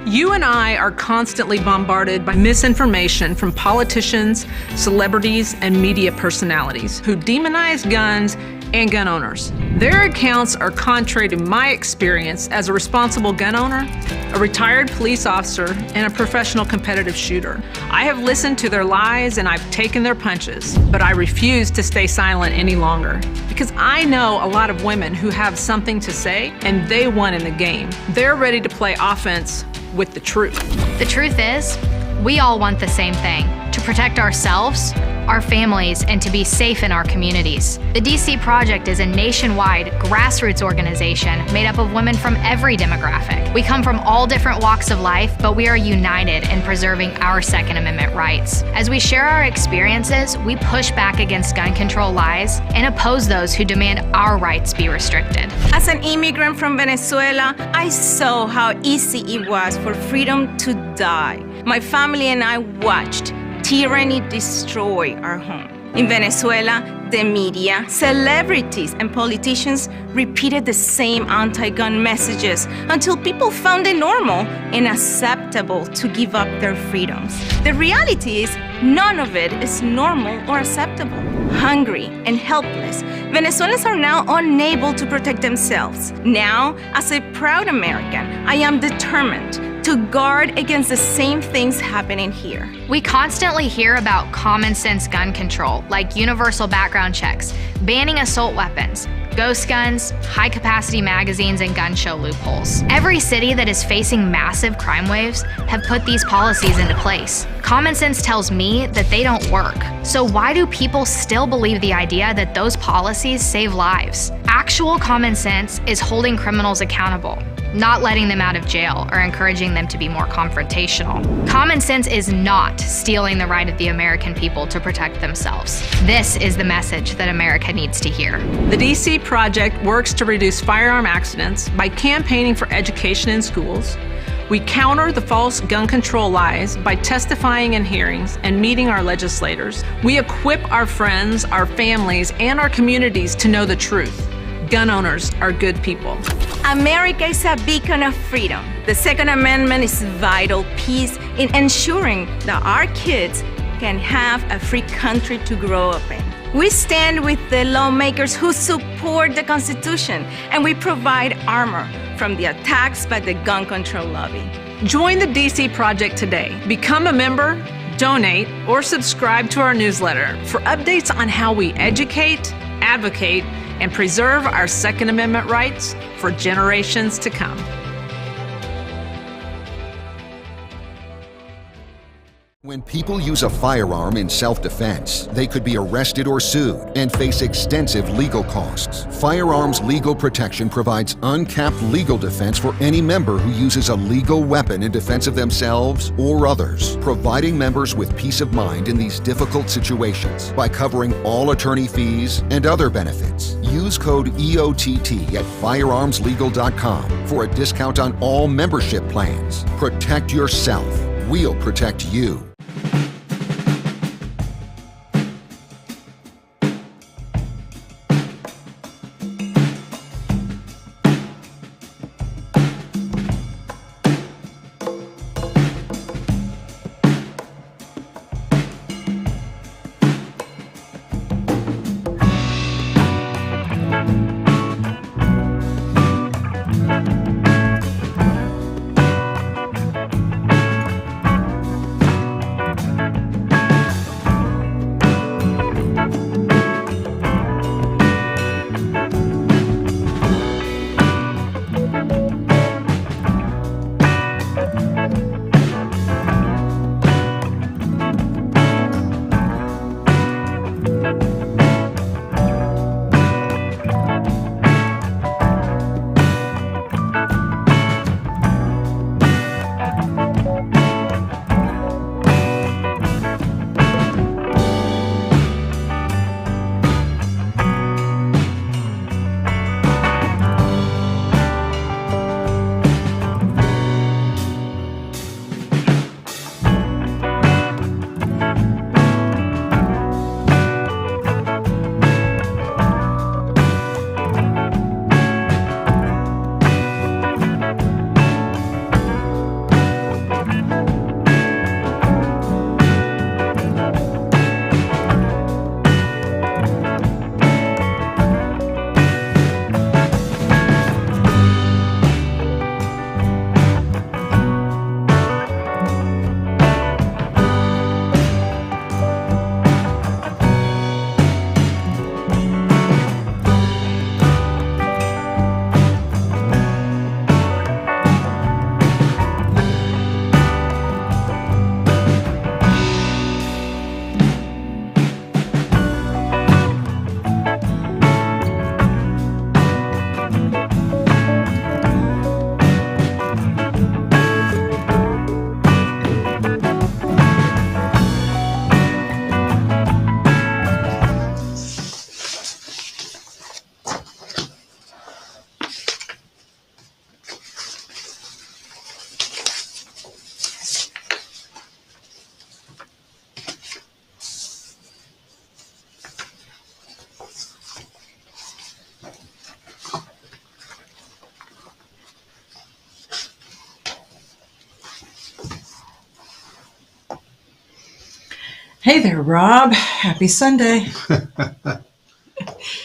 You and I are constantly bombarded by misinformation from politicians, celebrities, and media personalities who demonize guns and gun owners. Their accounts are contrary to my experience as a responsible gun owner, a retired police officer, and a professional competitive shooter. I have listened to their lies and I've taken their punches, but I refuse to stay silent any longer because I know a lot of women who have something to say and they won in the game. They're ready to play offense with the truth. The truth is, we all want the same thing: to protect ourselves, our families, and to be safe in our communities. The DC Project is a nationwide grassroots organization made up of women from every demographic. We come from all different walks of life, but we are united in preserving our Second Amendment rights. As we share our experiences, we push back against gun control lies and oppose those who demand our rights be restricted. As an immigrant from Venezuela, I saw how easy it was for freedom to die. My family and I watched tyranny destroy our home. In Venezuela, the media, celebrities, and politicians repeated the same anti-gun messages until people found it normal and acceptable to give up their freedoms. The reality is, none of it is normal or acceptable. Hungry and helpless, Venezuelans are now unable to protect themselves. Now, as a proud American, I am determined to guard against the same things happening here. We constantly hear about common sense gun control, like universal background checks, banning assault weapons, ghost guns, high-capacity magazines, and gun show loopholes. Every city that is facing massive crime waves have put these policies into place. Common sense tells me that they don't work. So why do people still believe the idea that those policies save lives? Actual common sense is holding criminals accountable, not letting them out of jail or encouraging them to be more confrontational. Common sense is not stealing the right of the American people to protect themselves. This is the message that America needs to hear. The DC Project works to reduce firearm accidents by campaigning for education in schools. We counter the false gun control lies by testifying in hearings and meeting our legislators. We equip our friends, our families, and our communities to know the truth. Gun owners are good people. America is a beacon of freedom. The Second Amendment is a vital piece in ensuring that our kids can have a free country to grow up in. We stand with the lawmakers who support the Constitution, and we provide armor from the attacks by the gun control lobby. Join the DC Project today. Become a member, donate, or subscribe to our newsletter for updates on how we educate, advocate, and preserve our Second Amendment rights for generations to come. When people use a firearm in self-defense, they could be arrested or sued and face extensive legal costs. Firearms Legal Protection provides uncapped legal defense for any member who uses a legal weapon in defense of themselves or others, providing members with peace of mind in these difficult situations by covering all attorney fees and other benefits. Use code EOTT at firearmslegal.com for a discount on all membership plans. Protect yourself. We'll protect you. Hey there, Rob. Happy Sunday.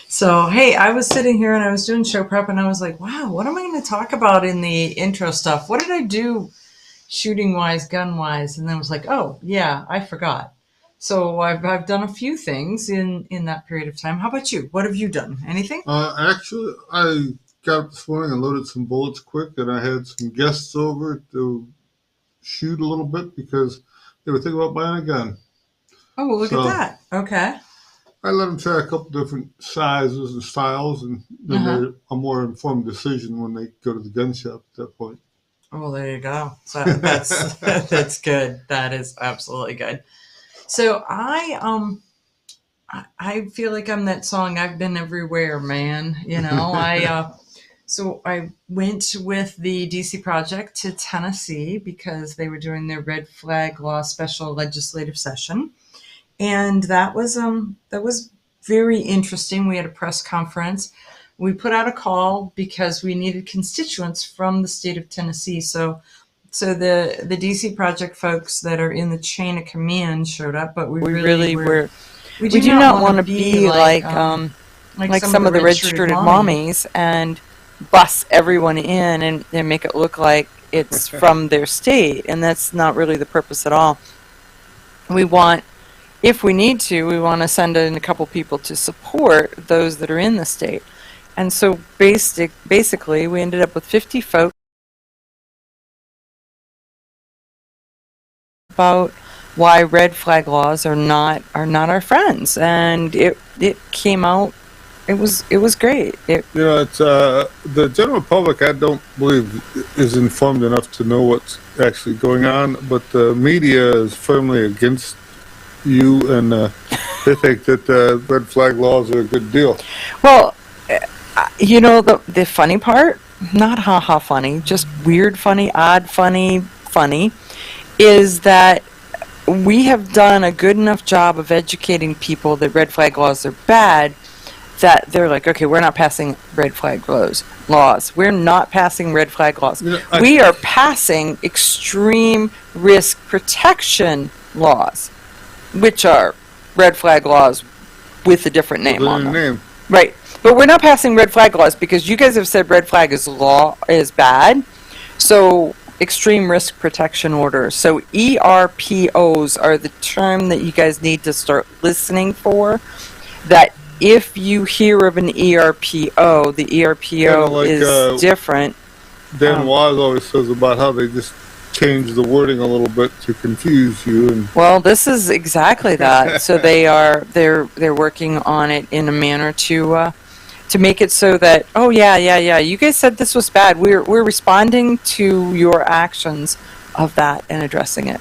So, hey, I was sitting here and I was doing show prep and I was like, wow, what am I going to talk about in the intro stuff? What did I do shooting wise, gun wise? And then I was like, oh, yeah, I forgot. So I've done a few things in that period of time. How about you? What have you done? Anything? Actually, I got up this morning and loaded some bullets quick, and I had some guests over to shoot a little bit because they were thinking about buying a gun. Oh, well, look So at that. Okay. I let them try a couple different sizes and styles, and then made a more informed decision when they go to the gun shop at that point. Oh, there you go. So that's that's good. That is absolutely good. So I feel like I'm that song. I've been everywhere, man. You know, so I went with the DC Project to Tennessee because they were doing their red flag law special legislative session, and that was very interesting. We had a press conference. We put out a call because we needed constituents from the state of Tennessee. So the DC Project folks that are in the chain of command showed up, but we really were. We do not want to be like some of the red-shirted mommies and bus everyone in and make it look like it's from their state, and that's not really the purpose at all. We want, if we need to, we want to send in a couple people to support those that are in the state. And so basically, we ended up with 50 folks about why red flag laws are not our friends, and it came out. It was great. It's the general public. I don't believe is informed enough to know what's actually going on, but the media is firmly against you, and they think that red flag laws are a good deal. Well, the funny part, not haha funny, just weird funny, odd funny, is that we have done a good enough job of educating people that red flag laws are bad, that they're like, okay, we're not passing red flag laws. We're not passing red flag laws. We are passing extreme risk protection laws, which are red flag laws with a different name on them. Right. But we're not passing red flag laws because you guys have said red flag is bad. So extreme risk protection orders. So ERPOs are the term that you guys need to start listening for. That if you hear of an ERPO, the ERPO is different. Dan Wise always says about how they just change the wording a little bit to confuse you. And well, this is exactly that. So they're working on it in a manner to make it so that, oh yeah, you guys said this was bad. We're responding to your actions of that and addressing it.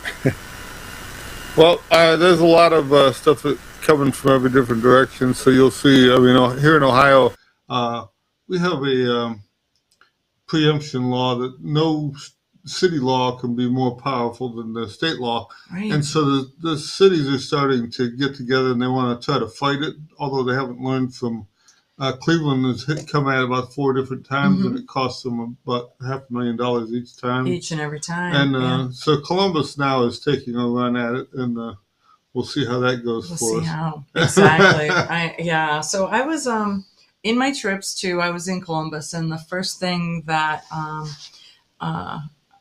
Well, there's a lot of stuff coming from every different direction. So you'll see. Here in Ohio, we have a preemption law that no city law can be more powerful than the state law. Right. And so the cities are starting to get together and they want to try to fight it, although they haven't learned from Cleveland has come at it about 4 different times, and it costs them about $500,000 each time. Each and every time. And so Columbus now is taking a run at it, and we'll see how that goes for us. We'll see how. Exactly. So I was in my trips too. I was in Columbus, and the first thing that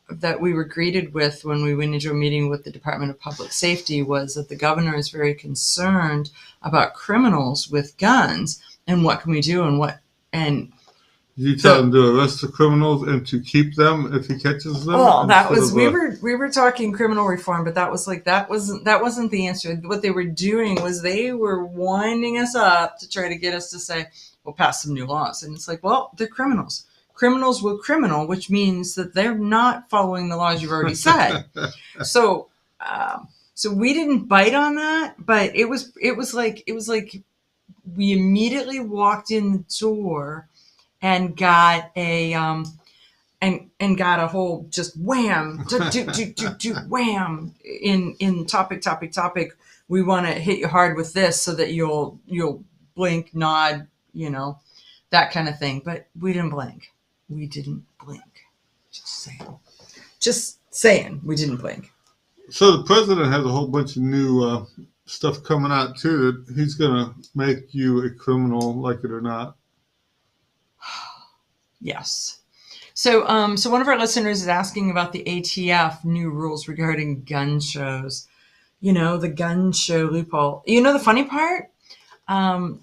that we were greeted with when we went into a meeting with the Department of Public Safety was that the governor is very concerned about criminals with guns. And what can we do? And you tell him to arrest the criminals and to keep them if he catches them. Well, that was we were talking criminal reform, but that wasn't the answer. What they were doing was they were winding us up to try to get us to say, "We'll pass some new laws," and it's like, well, they're criminals. Criminals will criminal, which means that they're not following the laws you've already said. So we didn't bite on that, but it was like. We immediately walked in the door and got a and got a whole just wham, wham in topic. We want to hit you hard with this so that you'll blink, nod, that kind of thing. But we didn't blink. Just saying, we didn't blink. So the president has a whole bunch of new stuff coming out too that he's gonna make you a criminal, like it or not. Yes. So one of our listeners is asking about the ATF new rules regarding gun shows. The gun show loophole. The funny part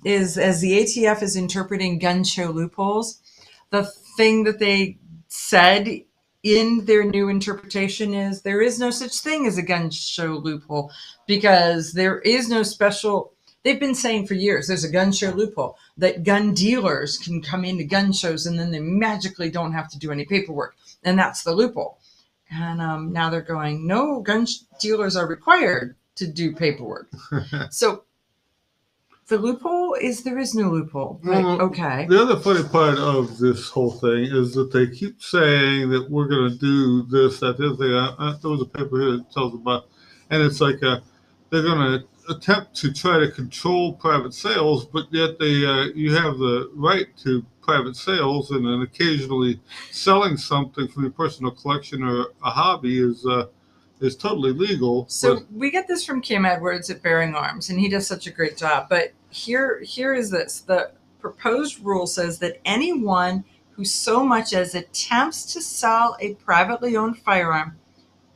is, as the ATF is interpreting gun show loopholes, the thing that they said in their new interpretation is there is no such thing as a gun show loophole, because there is no special. They've been saying for years there's a gun show loophole, that gun dealers can come into gun shows and then they magically don't have to do any paperwork, and that's the loophole. And now they're going, no, dealers are required to do paperwork. So the loophole is there is no loophole. Right? Well, Okay. The other funny part of this whole thing is that they keep saying that we're going to do this, that, the other thing. There was a paper here that tells about, and it's like they're going to attempt to try to control private sales, but yet you have the right to private sales, and then occasionally selling something from your personal collection or a hobby is totally legal. So we get this from Kim Edwards at Bearing Arms, and he does such a great job. But here is this. The proposed rule says that anyone who so much as attempts to sell a privately owned firearm,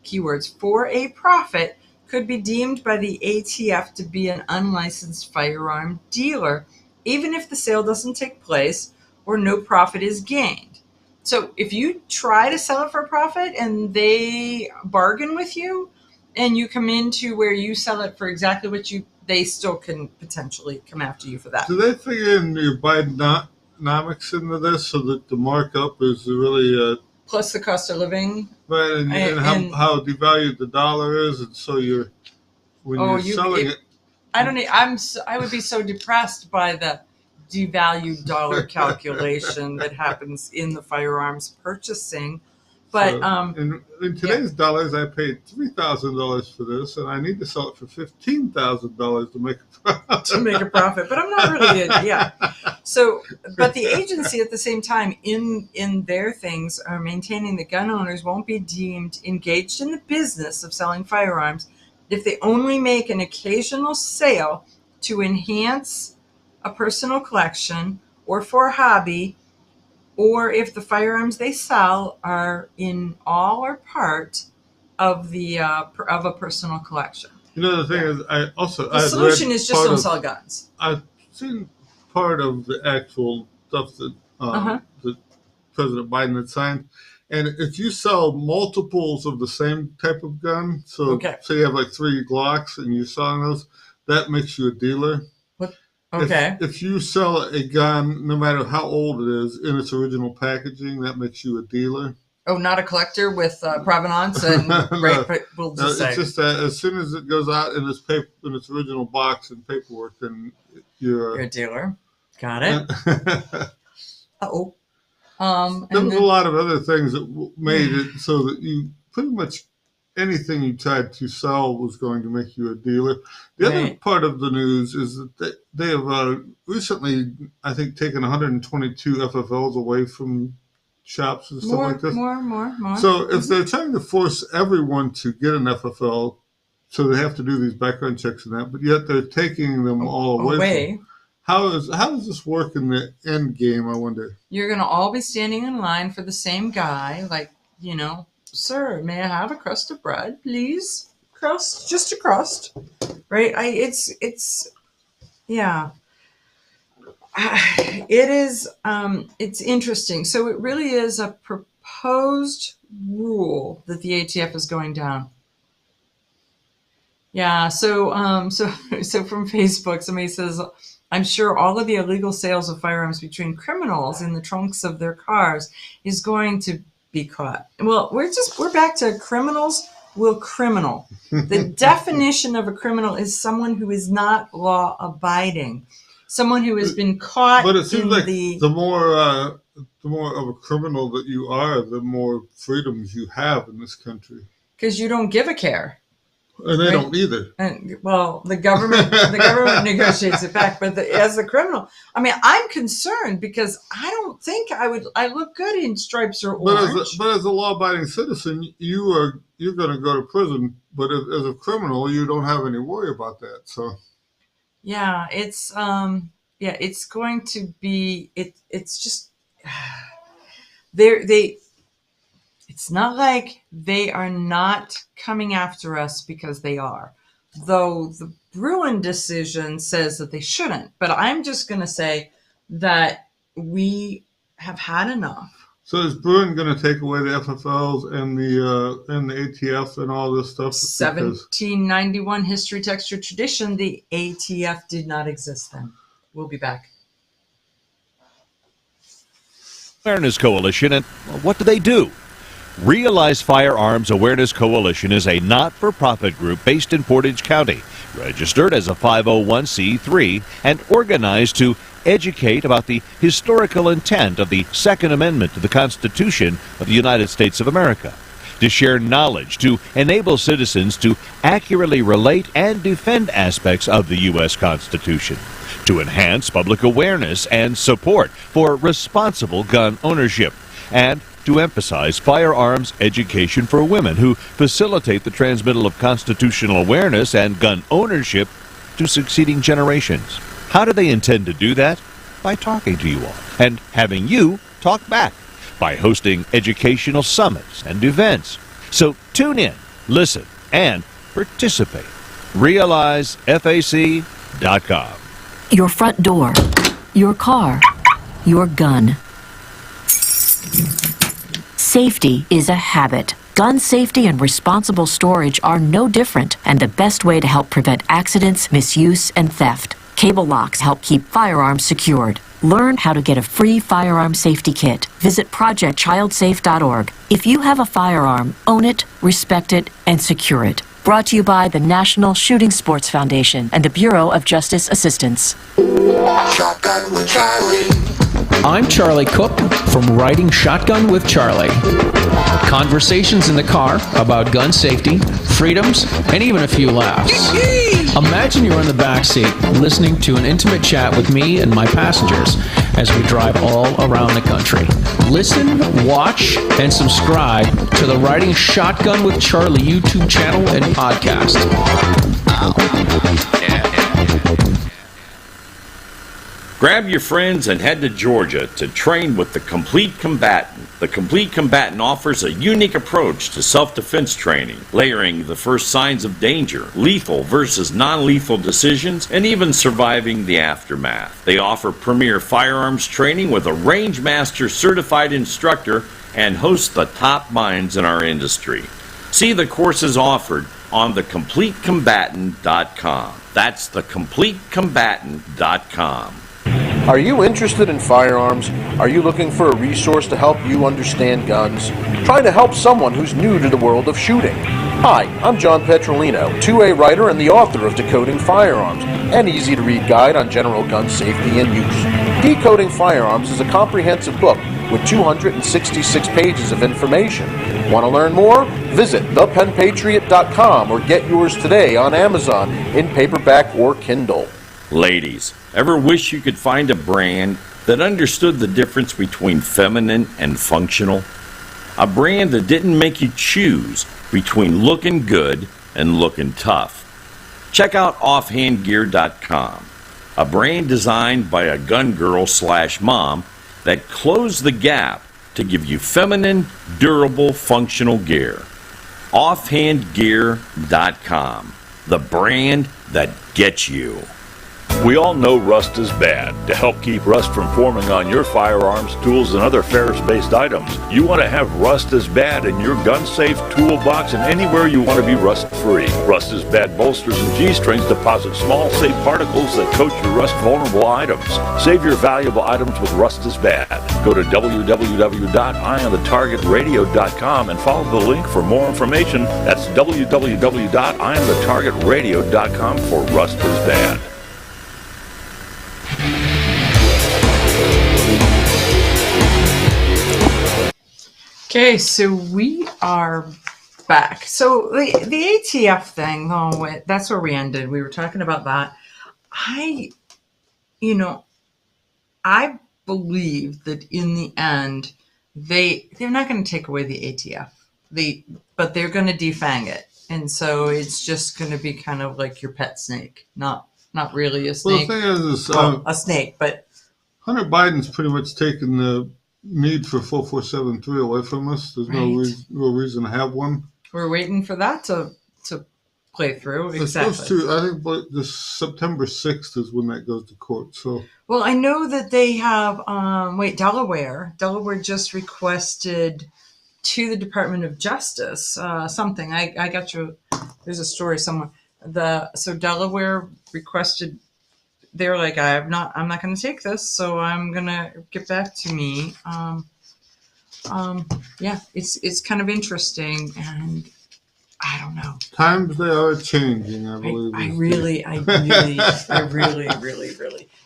keywords, for a profit, could be deemed by the ATF to be an unlicensed firearm dealer, even if the sale doesn't take place or no profit is gained. So if you try to sell it for a profit and they bargain with you and you come into where you sell it for exactly what they still can potentially come after you for that. Do they figure in your Bidenomics into this so that the markup is really plus the cost of living, right, and how devalued the dollar is, and so when you're selling it. I would be so depressed by the devalued dollar calculation that happens in the firearms purchasing. But in today's dollars, I paid $3,000 for this, and I need to sell it for $15,000 to make a profit. But I'm not really yeah. So, but the agency at the same time, in their things, are maintaining that gun owners won't be deemed engaged in the business of selling firearms if they only make an occasional sale to enhance a personal collection or for a hobby, or if the firearms they sell are in all or part of a personal collection. The thing is, the solution is just don't sell guns. I've seen part of the actual stuff that that President Biden had signed, and if you sell multiples of the same type of gun, so say you have like 3 Glocks and you're selling those, that makes you a dealer. Okay. If you sell a gun, no matter how old it is, in its original packaging, that makes you a dealer. Oh, not a collector with provenance and right? We'll just say it's just that as soon as it goes out in its original box and paperwork, then you're a dealer. Got it. Uh-oh. There was a lot of other things that made it so that you pretty much anything you tried to sell was going to make you a dealer. The other part of the news is that they have recently, I think, taken 122 FFLs away from shops and stuff like this. More. So if they're trying to force everyone to get an FFL, so they have to do these background checks and that, but yet they're taking them all away. How does this work in the end game, I wonder? You're going to all be standing in line for the same guy, like, sir, may I have a crust of bread, please? Crust, just a crust, right? Yeah. It is, it's interesting. So it really is a proposed rule that the ATF is going down. Yeah, so from Facebook, somebody says, I'm sure all of the illegal sales of firearms between criminals in the trunks of their cars is going to be caught. Well, we're back to criminals will criminal. The definition of a criminal is someone who is not law abiding, someone who has been caught. But it seems like the more of a criminal that you are, the more freedoms you have in this country. Because you don't give a care. And they Right. don't either. And well, the government negotiates it back. But as a criminal, I mean, I'm concerned because I don't think I look good in stripes or orange. But as a law-abiding citizen, you're going to go to prison. But as a criminal, you don't have any worry about that. So Yeah, it's going to be it's just they it's not like they are not coming after us, because they are. Though the Bruin decision says that they shouldn't, but I'm just going to say that we have had enough. So is Bruin going to take away the FFLs and the ATF and all this stuff? 1791 history, texture, tradition. The ATF did not exist then. We'll be back. Awareness Coalition, and what do? Realize Firearms Awareness Coalition is a not-for-profit group based in Portage County, registered as a 501c3 and organized to educate about the historical intent of the Second Amendment to the Constitution of the United States of America, to share knowledge, to enable citizens to accurately relate and defend aspects of the U.S. Constitution, to enhance public awareness and support for responsible gun ownership, and to emphasize firearms education for women who facilitate the transmittal of constitutional awareness and gun ownership to succeeding generations. How do they intend to do that? By talking to you all and having you talk back, by hosting educational summits and events. So tune in, listen, and participate. RealizeFAC.com. Your front door, your car, your gun. Safety is a habit. Gun safety and responsible storage are no different, and the best way to help prevent accidents, misuse, and theft. Cable locks help keep firearms secured. Learn how to get a free firearm safety kit. Visit projectchildsafe.org. If you have a firearm, own it, respect it, and secure it. Brought to you by the National Shooting Sports Foundation and the Bureau of Justice Assistance. Shotgun with Charlie. I'm Charlie Cook from Riding Shotgun with Charlie. Conversations in the car about gun safety, freedoms, and even a few laughs. Imagine you're in the back seat listening to an intimate chat with me and my passengers as we drive all around the country. Listen, watch, and subscribe to the Riding Shotgun with Charlie YouTube channel and podcast. Grab your friends and head to Georgia to train with the Complete Combatant. The Complete Combatant offers a unique approach to self-defense training, layering the first signs of danger, lethal versus non-lethal decisions, and even surviving the aftermath. They offer premier firearms training with a range master certified instructor and host the top minds in our industry. See the courses offered on thecompletecombatant.com. That's thecompletecombatant.com. Are you interested in firearms? Are you looking for a resource to help you understand guns? Trying to help someone who's new to the world of shooting? Hi, I'm John Petrolino, 2A writer and the author of Decoding Firearms, an easy-to-read guide on general gun safety and use. Decoding Firearms is a comprehensive book with 266 pages of information. Want to learn more? Visit thepenpatriot.com or get yours today on Amazon in paperback or Kindle. Ladies, ever wish you could find a brand that understood the difference between feminine and functional? A brand that didn't make you choose between looking good and looking tough. Check out offhandgear.com, a brand designed by a gun girl / mom that closed the gap to give you feminine, durable, functional gear. Offhandgear.com, the brand that gets you. We all know rust is bad. To help keep rust from forming on your firearms, tools, and other ferrous-based items, you want to have Rust is Bad in your gun-safe toolbox and anywhere you want to be rust-free. Rust is Bad bolsters and G-strings deposit small, safe particles that coat your rust-vulnerable items. Save your valuable items with Rust is Bad. Go to www.eyeonthetargetradio.com and follow the link for more information. That's www.eyeonthetargetradio.com for Rust is Bad. Okay, so we are back. So the ATF thing, though, that's where we ended. We were talking about that. I believe that in the end, they're not going to take away the ATF. But they're going to defang it, and so it's just going to be kind of like your pet snake, not really a snake. Well, the thing is a snake, but Hunter Biden's pretty much taken the need for 4473 away from us. There's no reason to have one. We're waiting for that to play through. It's supposed to, I think, this September 6th is when that goes to court. So, well, I know that they have. Delaware just requested to the Department of Justice something. I got you. There's a story somewhere. So Delaware requested. They're like, I'm not going to take this, so I'm going to get back to me. Yeah, it's kind of interesting, and I don't know. Times they are changing, I believe. I really.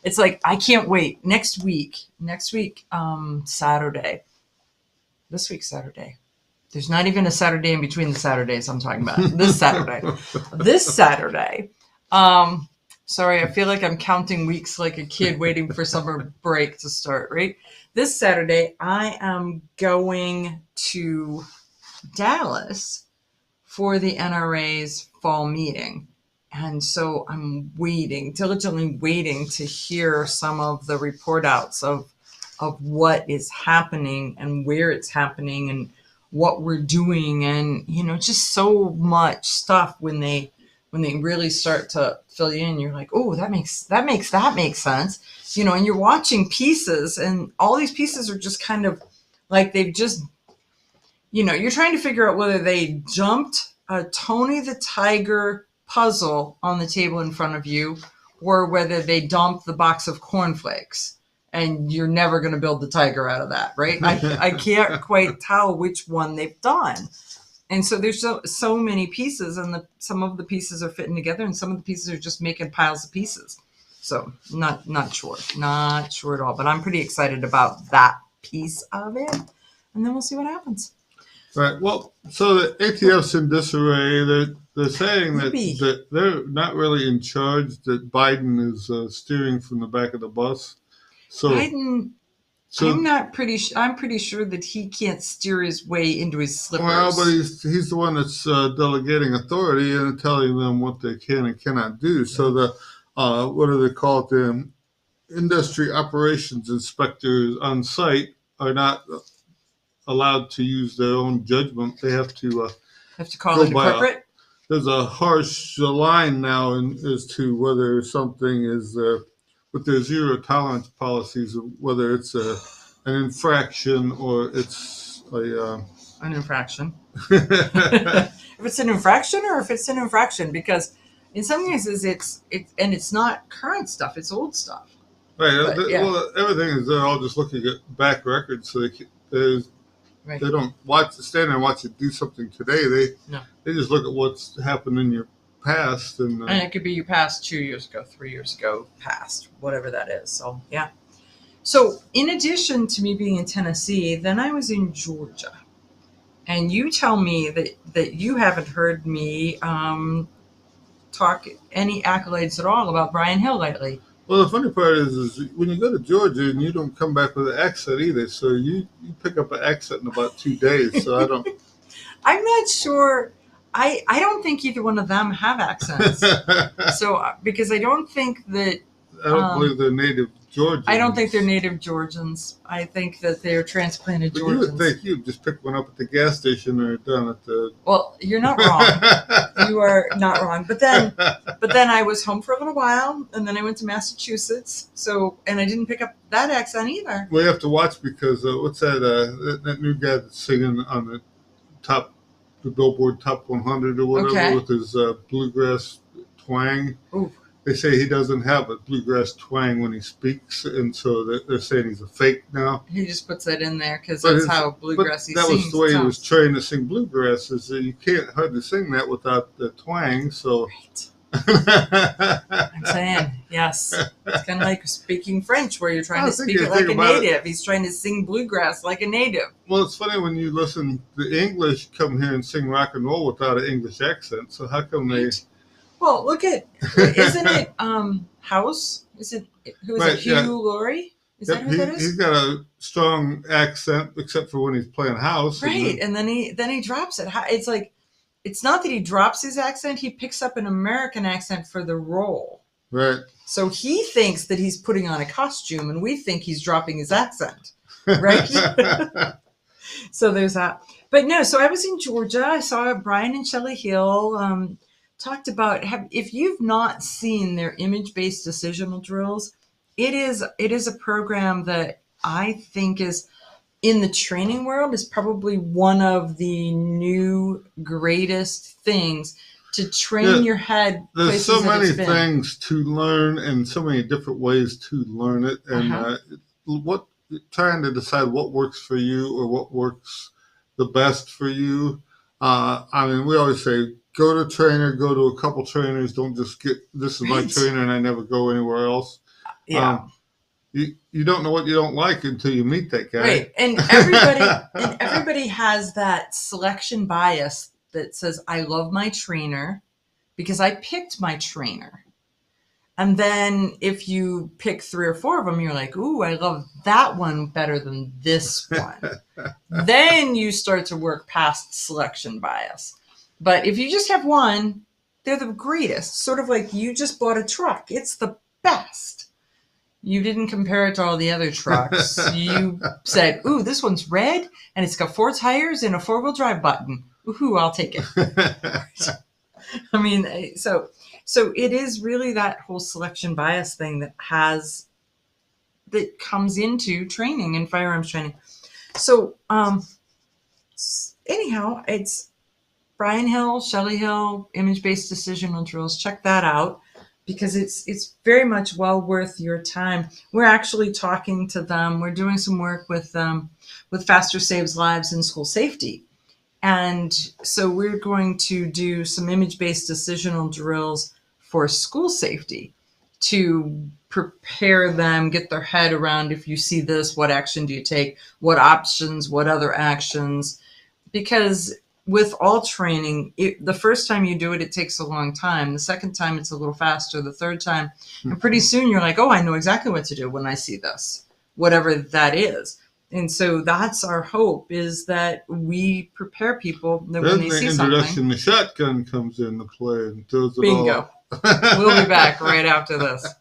It's like, I can't wait. Next week, Saturday. This week's Saturday. There's not even a Saturday in between the Saturdays I'm talking about. This Saturday. Sorry, I feel like I'm counting weeks like a kid waiting for summer break to start, right? This Saturday, I am going to Dallas for the NRA's fall meeting. And so I'm diligently waiting to hear some of the report outs of what is happening and where it's happening and what we're doing. And, just so much stuff when they really start to fill you in, you're like, oh, that makes sense. And you're watching pieces, and all these pieces are just kind of like they've just, you're trying to figure out whether they dumped a Tony the Tiger puzzle on the table in front of you or whether they dumped the box of cornflakes, and you're never going to build the tiger out of that, right? I can't quite tell which one they've done. And so there's so many pieces, and some of the pieces are fitting together, and some of the pieces are just making piles of pieces. So not sure at all. But I'm pretty excited about that piece of it, and then we'll see what happens. Right. Well, so the ATF's in disarray. They're saying that they're not really in charge. That Biden is steering from the back of the bus. So Biden. So, I'm pretty sure that he can't steer his way into his slippers. Well, but he's the one that's delegating authority and telling them what they can and cannot do. So the what do they call it? The industry operations inspectors on site are not allowed to use their own judgment. They have to call into corporate. There's a harsh line now as to whether something is. With their zero tolerance policies, whether it's an infraction or it's an infraction. If it's an infraction or if it's an infraction, because in some cases it's not current stuff, it's old stuff. Right. Well, everything is they're all just looking at back records, so they don't stand there and watch you do something today. They just look at what's happened in your past, and it could be your past 2 years ago, 3 years ago, past, whatever that is. So yeah. So in addition to me being in Tennessee, then I was in Georgia, and you tell me that you haven't heard me talk any accolades at all about Brian Hill lately. Well, the funny part is when you go to Georgia and you don't come back with an accent either, so you pick up an accent in about 2 days. So I don't. I'm not sure. I don't think either one of them have accents. So, because I don't think that... I don't believe they're native Georgians. I don't think they're native Georgians. I think that they're transplanted Georgians. You would think you'd just pick one up at the gas station or down at the... Well, you're not wrong. You are not wrong. But then I was home for a little while, and then I went to Massachusetts. And I didn't pick up that accent either. Well, you have to watch because what's that new guy that's singing on the Billboard Top 100 or whatever with his bluegrass twang. Ooh. They say he doesn't have a bluegrass twang when he speaks, and so they're saying he's a fake now. He just puts that in there because that's how bluegrass he sings. That was the way he was trained to sing bluegrass, is that you can't hardly sing that without the twang. So I'm saying, yes. It's kind of like speaking French, where you're trying to speak it like a native. He's trying to sing bluegrass like a native. Well, it's funny when you listen, the English come here and sing rock and roll without an English accent. So how come they? Well, look at, isn't it House? Is it, who is it, Hugh Laurie? Is that who that is? He's got a strong accent, except for when he's playing House. Right, and then he drops it. It's like, it's not that he drops his accent, he picks up an American accent for the role. Right. So he thinks that he's putting on a costume, and we think he's dropping his accent. Right? So there's that. But no, so I was in Georgia. I saw Brian and Shelley Hill talked about, if you've not seen their image-based decisional drills, it is a program that I think is, in the training world, is probably one of the new greatest things to train your head. There's so many things to learn and so many different ways to learn it. And trying to decide what works for you or what works the best for you. I mean, we always say, go to a trainer, go to a couple trainers. Don't just get, this is my trainer and I never go anywhere else. Yeah. You don't know what you don't like until you meet that guy. Right. And everybody has that selection bias that says, I love my trainer because I picked my trainer. And then if you pick 3 or 4 of them, you're like, ooh, I love that one better than this one. Then you start to work past selection bias. But if you just have one, they're the greatest. Sort of like you just bought a truck. It's the best. You didn't compare it to all the other trucks. You said, ooh, this one's red and it's got 4 tires and a 4-wheel drive button. Ooh, I'll take it. I mean, so it is really that whole selection bias thing that comes into training and firearms training. So anyhow, it's Brian Hill, Shelley Hill, image-based decisional drills. Check that out, because it's very much well worth your time. We're actually talking to them. We're doing some work with Faster Saves Lives in School Safety. And so we're going to do some image-based decisional drills for school safety to prepare them, get their head around, if you see this, what action do you take? What options, what other actions? Because with all training, the first time you do it, it takes a long time. The second time, it's a little faster. The third time, and pretty soon you're like, oh, I know exactly what to do when I see this, whatever that is. And so that's our hope, is that we prepare people that when they see something. Introduction, the shotgun comes into play and does it Bingo. We'll be back right after this.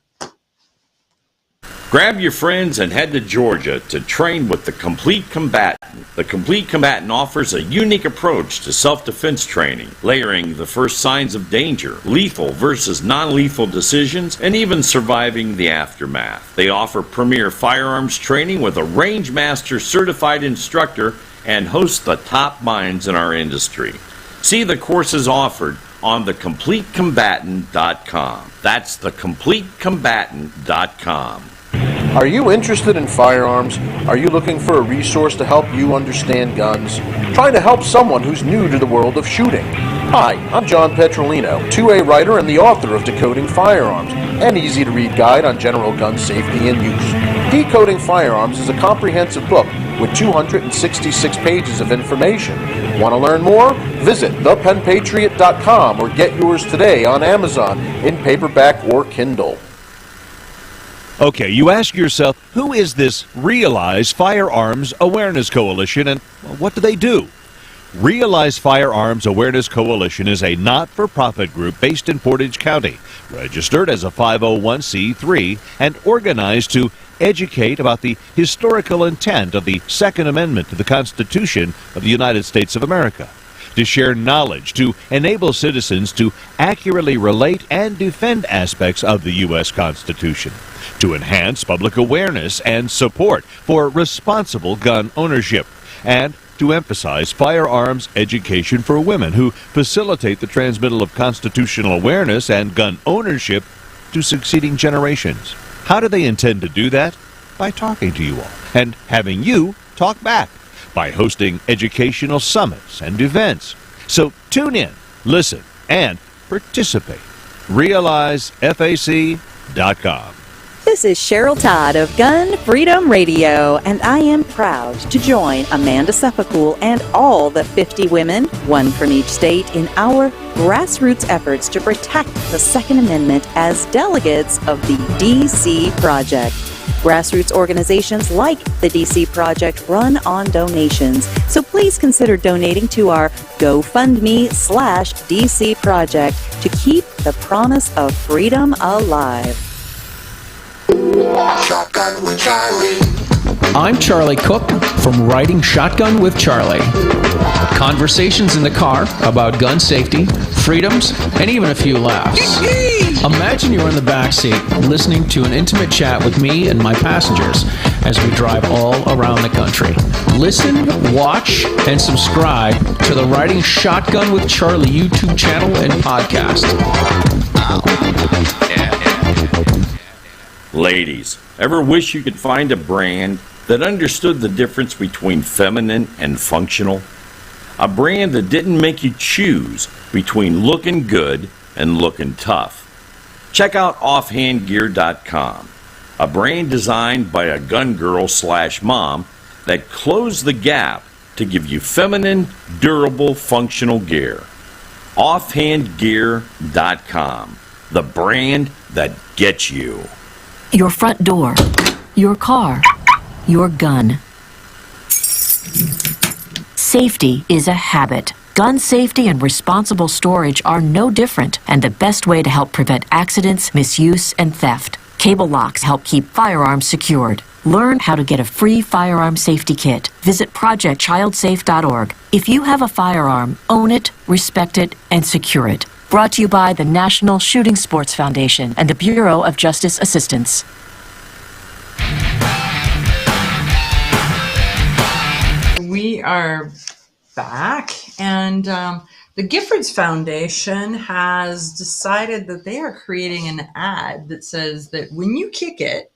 Grab your friends and head to Georgia to train with the Complete Combatant. The Complete Combatant offers a unique approach to self-defense training, layering the first signs of danger, lethal versus non-lethal decisions, and even surviving the aftermath. They offer premier firearms training with a range master certified instructor and host the top minds in our industry. See the courses offered on thecompletecombatant.com. That's thecompletecombatant.com. Are you interested in firearms? Are you looking for a resource to help you understand guns? Trying to help someone who's new to the world of shooting? Hi, I'm John Petrolino, 2A writer and the author of Decoding Firearms, an easy-to-read guide on general gun safety and use. Decoding Firearms is a comprehensive book with 266 pages of information. Want to learn more? Visit thepenpatriot.com or get yours today on Amazon in paperback or Kindle. Okay, you ask yourself, who is this Realize Firearms Awareness Coalition, and what do they do? Realize Firearms Awareness Coalition is a not-for-profit group based in Portage County, registered as a 501c3 and organized to educate about the historical intent of the Second Amendment to the Constitution of the United States of America, to share knowledge, to enable citizens to accurately relate and defend aspects of the U.S. Constitution, to enhance public awareness and support for responsible gun ownership, and to emphasize firearms education for women who facilitate the transmittal of constitutional awareness and gun ownership to succeeding generations. How do they intend to do that? By talking to you all and having you talk back, by hosting educational summits and events. So tune in, listen, and participate. RealizeFAC.com. This is Cheryl Todd of Gun Freedom Radio, and I am proud to join Amanda Suffolcool and all the 50 women, one from each state, in our grassroots efforts to protect the Second Amendment as delegates of the DC Project. Grassroots organizations like the DC Project run on donations, so please consider donating to our GoFundMe/DC Project to keep the promise of freedom alive. Shotgun with Charlie. I'm Charlie Cook from Riding Shotgun with Charlie. Conversations in the car about gun safety, freedoms, and even a few laughs. Imagine you're in the back seat listening to an intimate chat with me and my passengers as we drive all around the country. Listen, watch, and subscribe to the Riding Shotgun with Charlie YouTube channel and podcast. Ladies, ever wish you could find a brand that understood the difference between feminine and functional? A brand that didn't make you choose between looking good and looking tough. Check out offhandgear.com, a brand designed by a gun girl/mom that closed the gap to give you feminine, durable, functional gear. Offhandgear.com, the brand that gets you. Your front door, your car, your gun. Safety is a habit. Gun safety and responsible storage are no different, and the best way to help prevent accidents, misuse, and theft. Cable locks help keep firearms secured. Learn how to get a free firearm safety kit. Visit projectchildsafe.org. If you have a firearm, own it, respect it, and secure it. Brought to you by the National Shooting Sports Foundation and the Bureau of Justice Assistance. We are back, and the Giffords Foundation has decided that they are creating an ad that says that when you kick it,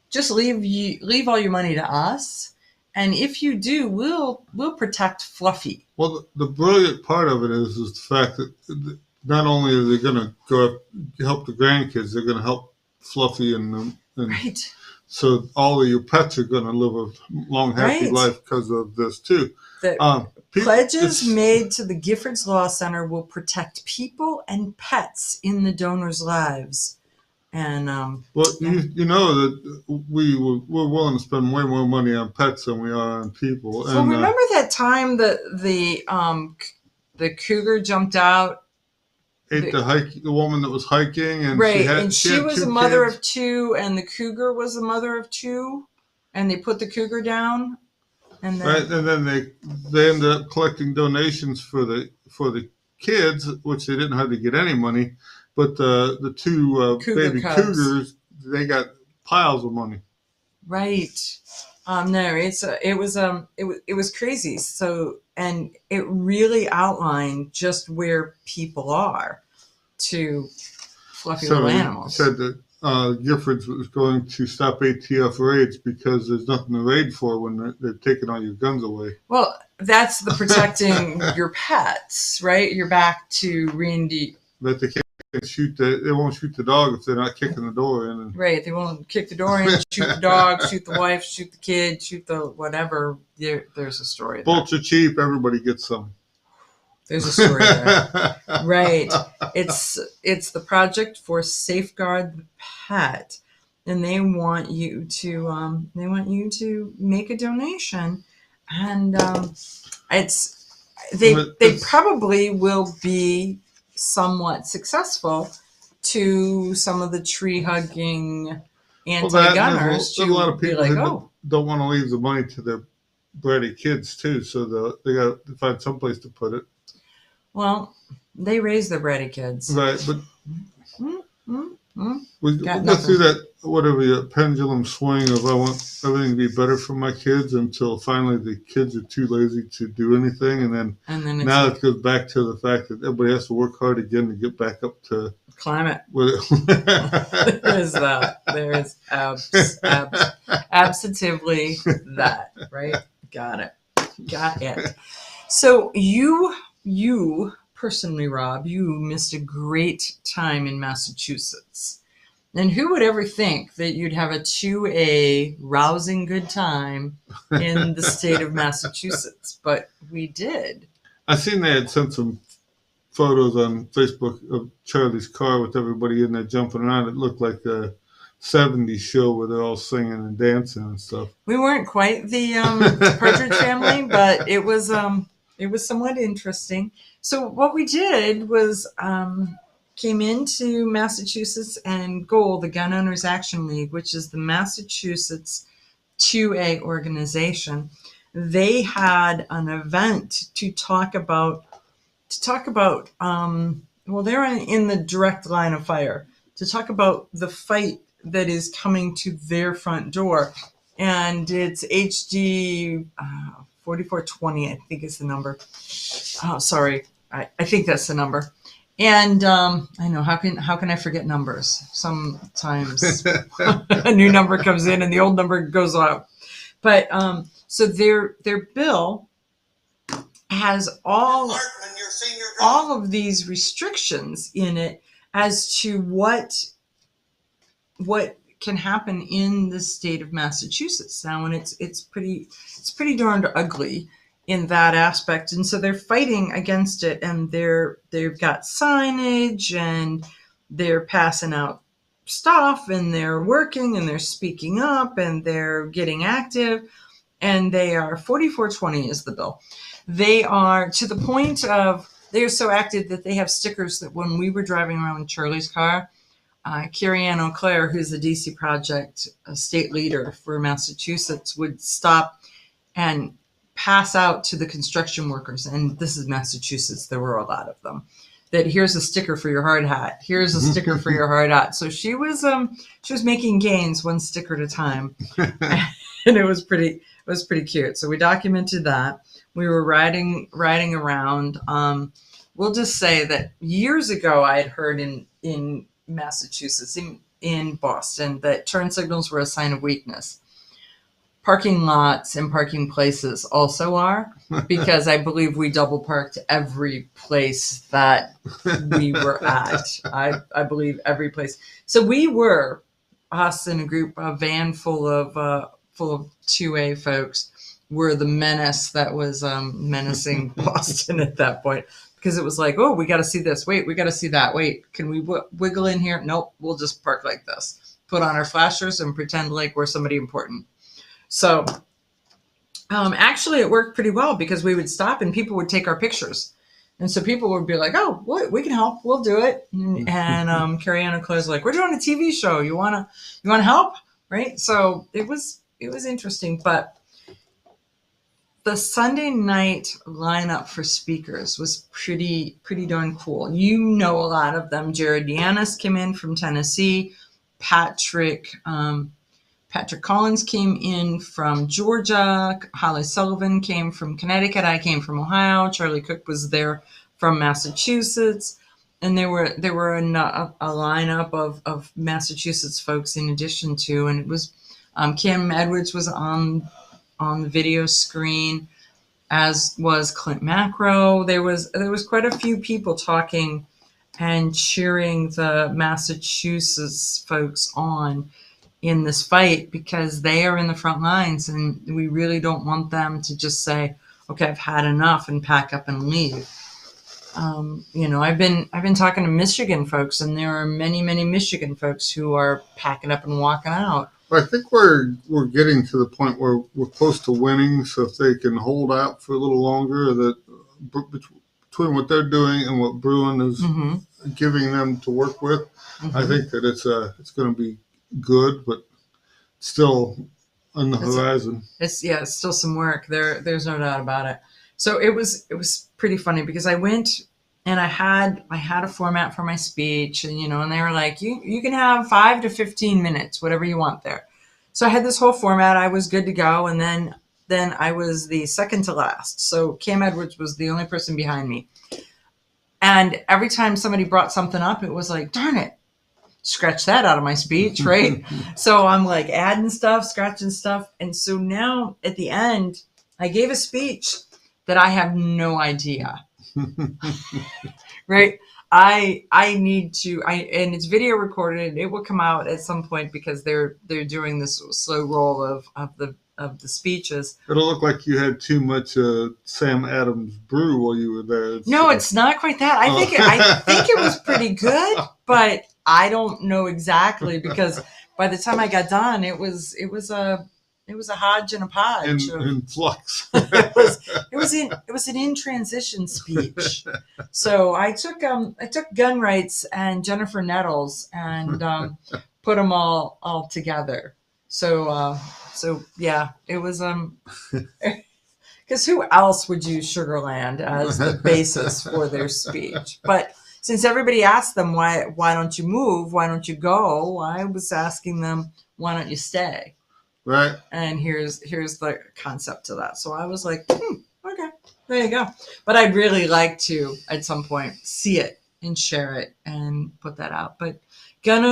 just leave all your money to us, and if you do, we'll protect Fluffy. Well, the brilliant part of it is the fact that not only are they going to go up, help the grandkids, they're going to help Fluffy and right. So all of your pets are going to live a long, happy Right. life because of this too. The pledges made to the Giffords Law Center will protect people and pets in the donors' lives. And you know that we're willing to spend way more money on pets than we are on people. So remember that time that the cougar jumped out. The woman that was hiking, and she was two a mother kids. of two, and the cougar was a mother of two, and they put the cougar down, and then they ended up collecting donations for the kids, which they didn't have to get any money, but the two baby cubs. cougars, they got piles of money. Right. No, it was crazy. So, and it really outlined just where people are to fluffy little animals. Said that Giffords was going to stop ATF raids because there's nothing to raid for when they're taking all your guns away. Well, that's the protecting your pets, right? You're back to Randy. But they can't they won't shoot the dog if they're not kicking the door in. Right, they won't kick the door in, shoot the dog, shoot the wife, shoot the kid, shoot the whatever. There's a story. Bolts are cheap. Everybody gets some. There's a story there. Right. It's the Project for Safeguard the Pet, and they want you to make a donation, and they probably will be somewhat successful to some of the tree hugging anti-gunners. A lot of people don't want to leave the money to their bratty kids too, so they got to find someplace to put it. Well, they raise their bratty kids, right? But we go through that pendulum swing of I want everything to be better for my kids until finally the kids are too lazy to do anything, and then now it goes back to the fact that everybody has to work hard again to get back up to climate. There is that. There is absolutely that. Right? Got it. So you personally, Rob, you missed a great time in Massachusetts. And who would ever think that you'd have a 2A rousing good time in the state of Massachusetts? But we did. I seen they had sent some photos on Facebook of Charlie's car with everybody in there jumping around. It looked like a 70s show where they're all singing and dancing and stuff. We weren't quite the Partridge Family, but it was somewhat interesting. So what we did was came into Massachusetts, and GOAL, the Gun Owners Action League, which is the Massachusetts 2A organization. They had an event to talk about. Well, they're in the direct line of fire to talk about the fight that is coming to their front door, and it's HD 4420, I think is the number. Oh, sorry, I think that's the number. And I know, how can I forget numbers? Sometimes a new number comes in and the old number goes out. But so their bill has all of these restrictions in it as to what can happen in the state of Massachusetts now, and it's pretty darned ugly in that aspect. And so they're fighting against it, and they've got signage, and they're passing out stuff, and they're working, and they're speaking up, and they're getting active, and they are 4420 is the bill. They are to the point of they're so active that they have stickers that when we were driving around with Charlie's car, Carrie Ann O'Clair, who's the DC Project state leader for Massachusetts, would stop and pass out to the construction workers. And this is Massachusetts. There were a lot of them. That here's a sticker for your hard hat. Here's a sticker for your hard hat. So she was making gains one sticker at a time, and it was pretty cute. So we documented that. We were riding around. We'll just say that years ago I had heard in Massachusetts, in Boston, that turn signals were a sign of weakness. Parking lots and parking places also are, because I believe we double parked every place that we were at. I believe every place. So we were, us in a group, a van full of 2A folks, were the menace that was menacing Boston at that point. Because it was like, oh, we got to see this. Wait, we got to see that. Wait, can we wiggle in here? Nope, we'll just park like this. Put on our flashers and pretend like we're somebody important. So actually it worked pretty well, because we would stop and people would take our pictures. And so people would be like, oh, we can help. We'll do it. And Carrie Ann O'Clair's like, we're doing a TV show. You wanna help? Right? So it was interesting. But the Sunday night lineup for speakers was pretty darn cool. You know a lot of them. Jared Yanis came in from Tennessee. Patrick Collins came in from Georgia. Holly Sullivan came from Connecticut. I came from Ohio. Charlie Cook was there from Massachusetts. And there were a lineup of Massachusetts folks in addition to, and it was Kim Edwards was on the video screen, as was Clint Macro. There was quite a few people talking and cheering the Massachusetts folks on in this fight, because they are in the front lines, and we really don't want them to just say, okay, I've had enough, and pack up and leave. I've been talking to Michigan folks, and there are many Michigan folks who are packing up and walking out. I think we're getting to the point where we're close to winning. So if they can hold out for a little longer, that between what they're doing and what Bruin is giving them to work with, I think that it's going to be good, but still on the horizon. It's still some work. There's no doubt about it. So it was pretty funny, because I went and I had a format for my speech, and and they were like, you can have 5 to 15 minutes, whatever you want there. So I had this whole format. I was good to go, and then I was the second to last. So Cam Edwards was the only person behind me. And every time somebody brought something up, it was like, darn it, scratch that out of my speech, right? So I'm like adding stuff, scratching stuff. And so now at the end, I gave a speech that I have no idea Right. I need to and it's video recorded. It will come out at some point because they're doing this slow roll of the speeches. It'll look like you had too much Sam Adams brew while you were there. No, it's not quite that. I think it was pretty good, but I don't know exactly because by the time I got done, it was a hodge and a podge. In flux. it was an in transition speech. So I took gun rights and Jennifer Nettles and put them all together. So yeah, it was because who else would use Sugarland as the basis for their speech? But since everybody asked them why don't you move, why don't you go, I was asking them why don't you stay. Right. And here's the concept to that. So I was like, okay, there you go. But I'd really like to, at some point, see it and share it and put that out. But Gun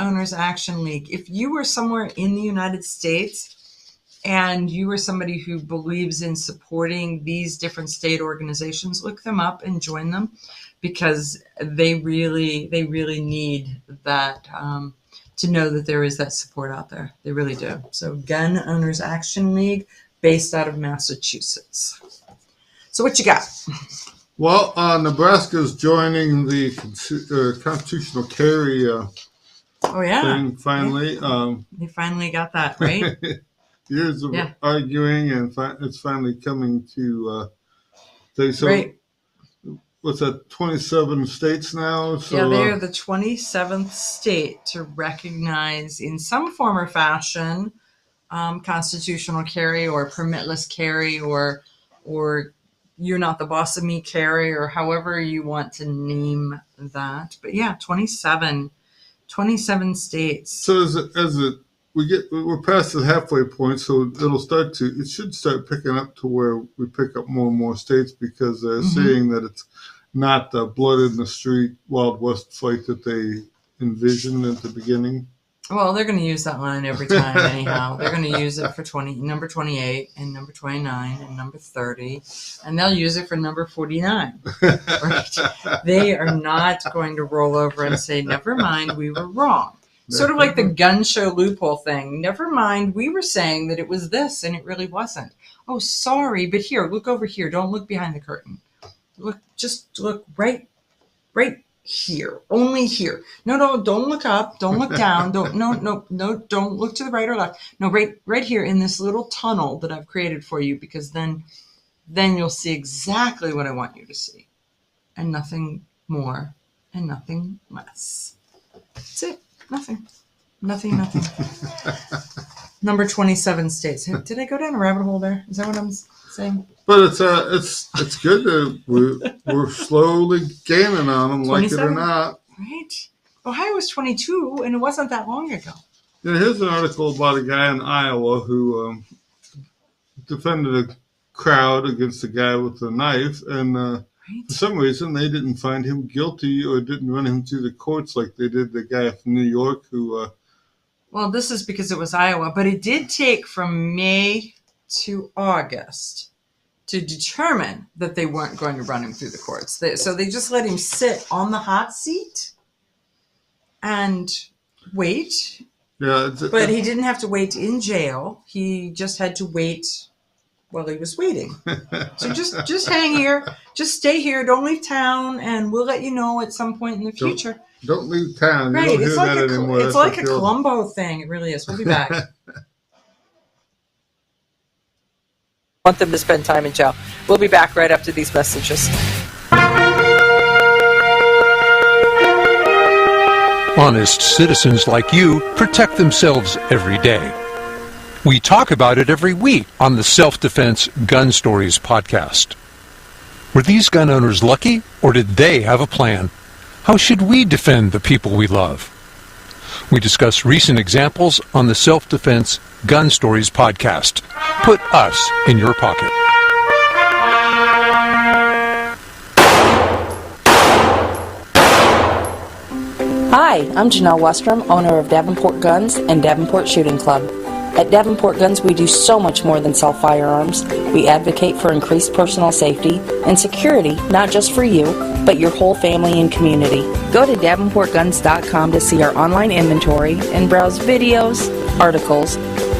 Owners Action League, if you were somewhere in the United States and you were somebody who believes in supporting these different state organizations, look them up and join them because they really need that to know that there is that support out there. They really do. So Gun Owners Action League, based out of Massachusetts. So what you got? Well, Nebraska's joining the constitutional carry thing finally. Yeah. They finally got that, right? Years of arguing, and it's finally coming to so right. What's that, 27 states now? So, yeah, they are the 27th state to recognize in some form or fashion constitutional carry or permitless carry or you're not the boss of me carry or however you want to name that. But yeah, 27 states. So we're past the halfway point, so it should start picking up to where we pick up more and more states because they're seeing that it's not the blood in the street Wild West fight that they envisioned at the beginning. Well, they're going to use that line every time anyhow. They're going to use it for number 28 and number 29 and number 30, and they'll use it for number 49. Right? They are not going to roll over and say, never mind, we were wrong. Sort of like the gun show loophole thing. Never mind, we were saying that it was this and it really wasn't. Oh, sorry, but here, look over here. Don't look behind the curtain. Just look right here. Only here. No, don't look up. Don't look down. Don't look to the right or left. No, right here in this little tunnel that I've created for you, because then you'll see exactly what I want you to see. And nothing more and nothing less. That's it. Nothing. Number 27 states. Did I go down a rabbit hole there? Is that what I'm saying? But it's good that we're slowly gaining on them, like it or not. Right. Ohio was 22, and it wasn't that long ago. Yeah, here's an article about a guy in Iowa who defended a crowd against a guy with a knife, and for some reason they didn't find him guilty or didn't run him through the courts like they did the guy from New York who... Well, this is because it was Iowa, but it did take from May to August to determine that they weren't going to run him through the courts. So they just let him sit on the hot seat and wait. Yeah, but he didn't have to wait in jail. He just had to wait while he was waiting. So just hang here. Just stay here. Don't leave town, and we'll let you know at some point in the future. Don't leave town. Right. You don't hear that anymore. It's like a Columbo thing. It really is. We'll be back. Want them to spend time in jail. We'll be back right after these messages. Honest citizens like you protect themselves every day. We talk about it every week on the Self-Defense Gun Stories podcast. Were these gun owners lucky, or did they have a plan? How should we defend the people we love? We discuss recent examples on the Self-Defense Gun Stories podcast. Put us in your pocket. Hi, I'm Janelle Westrom, owner of Davenport Guns and Davenport Shooting Club. At At Davenport Guns, we do so much more than sell firearms. We advocate for increased personal safety and security, not just for you, but your whole family and community. Go to DavenportGuns.com to see our online inventory and browse videos, articles,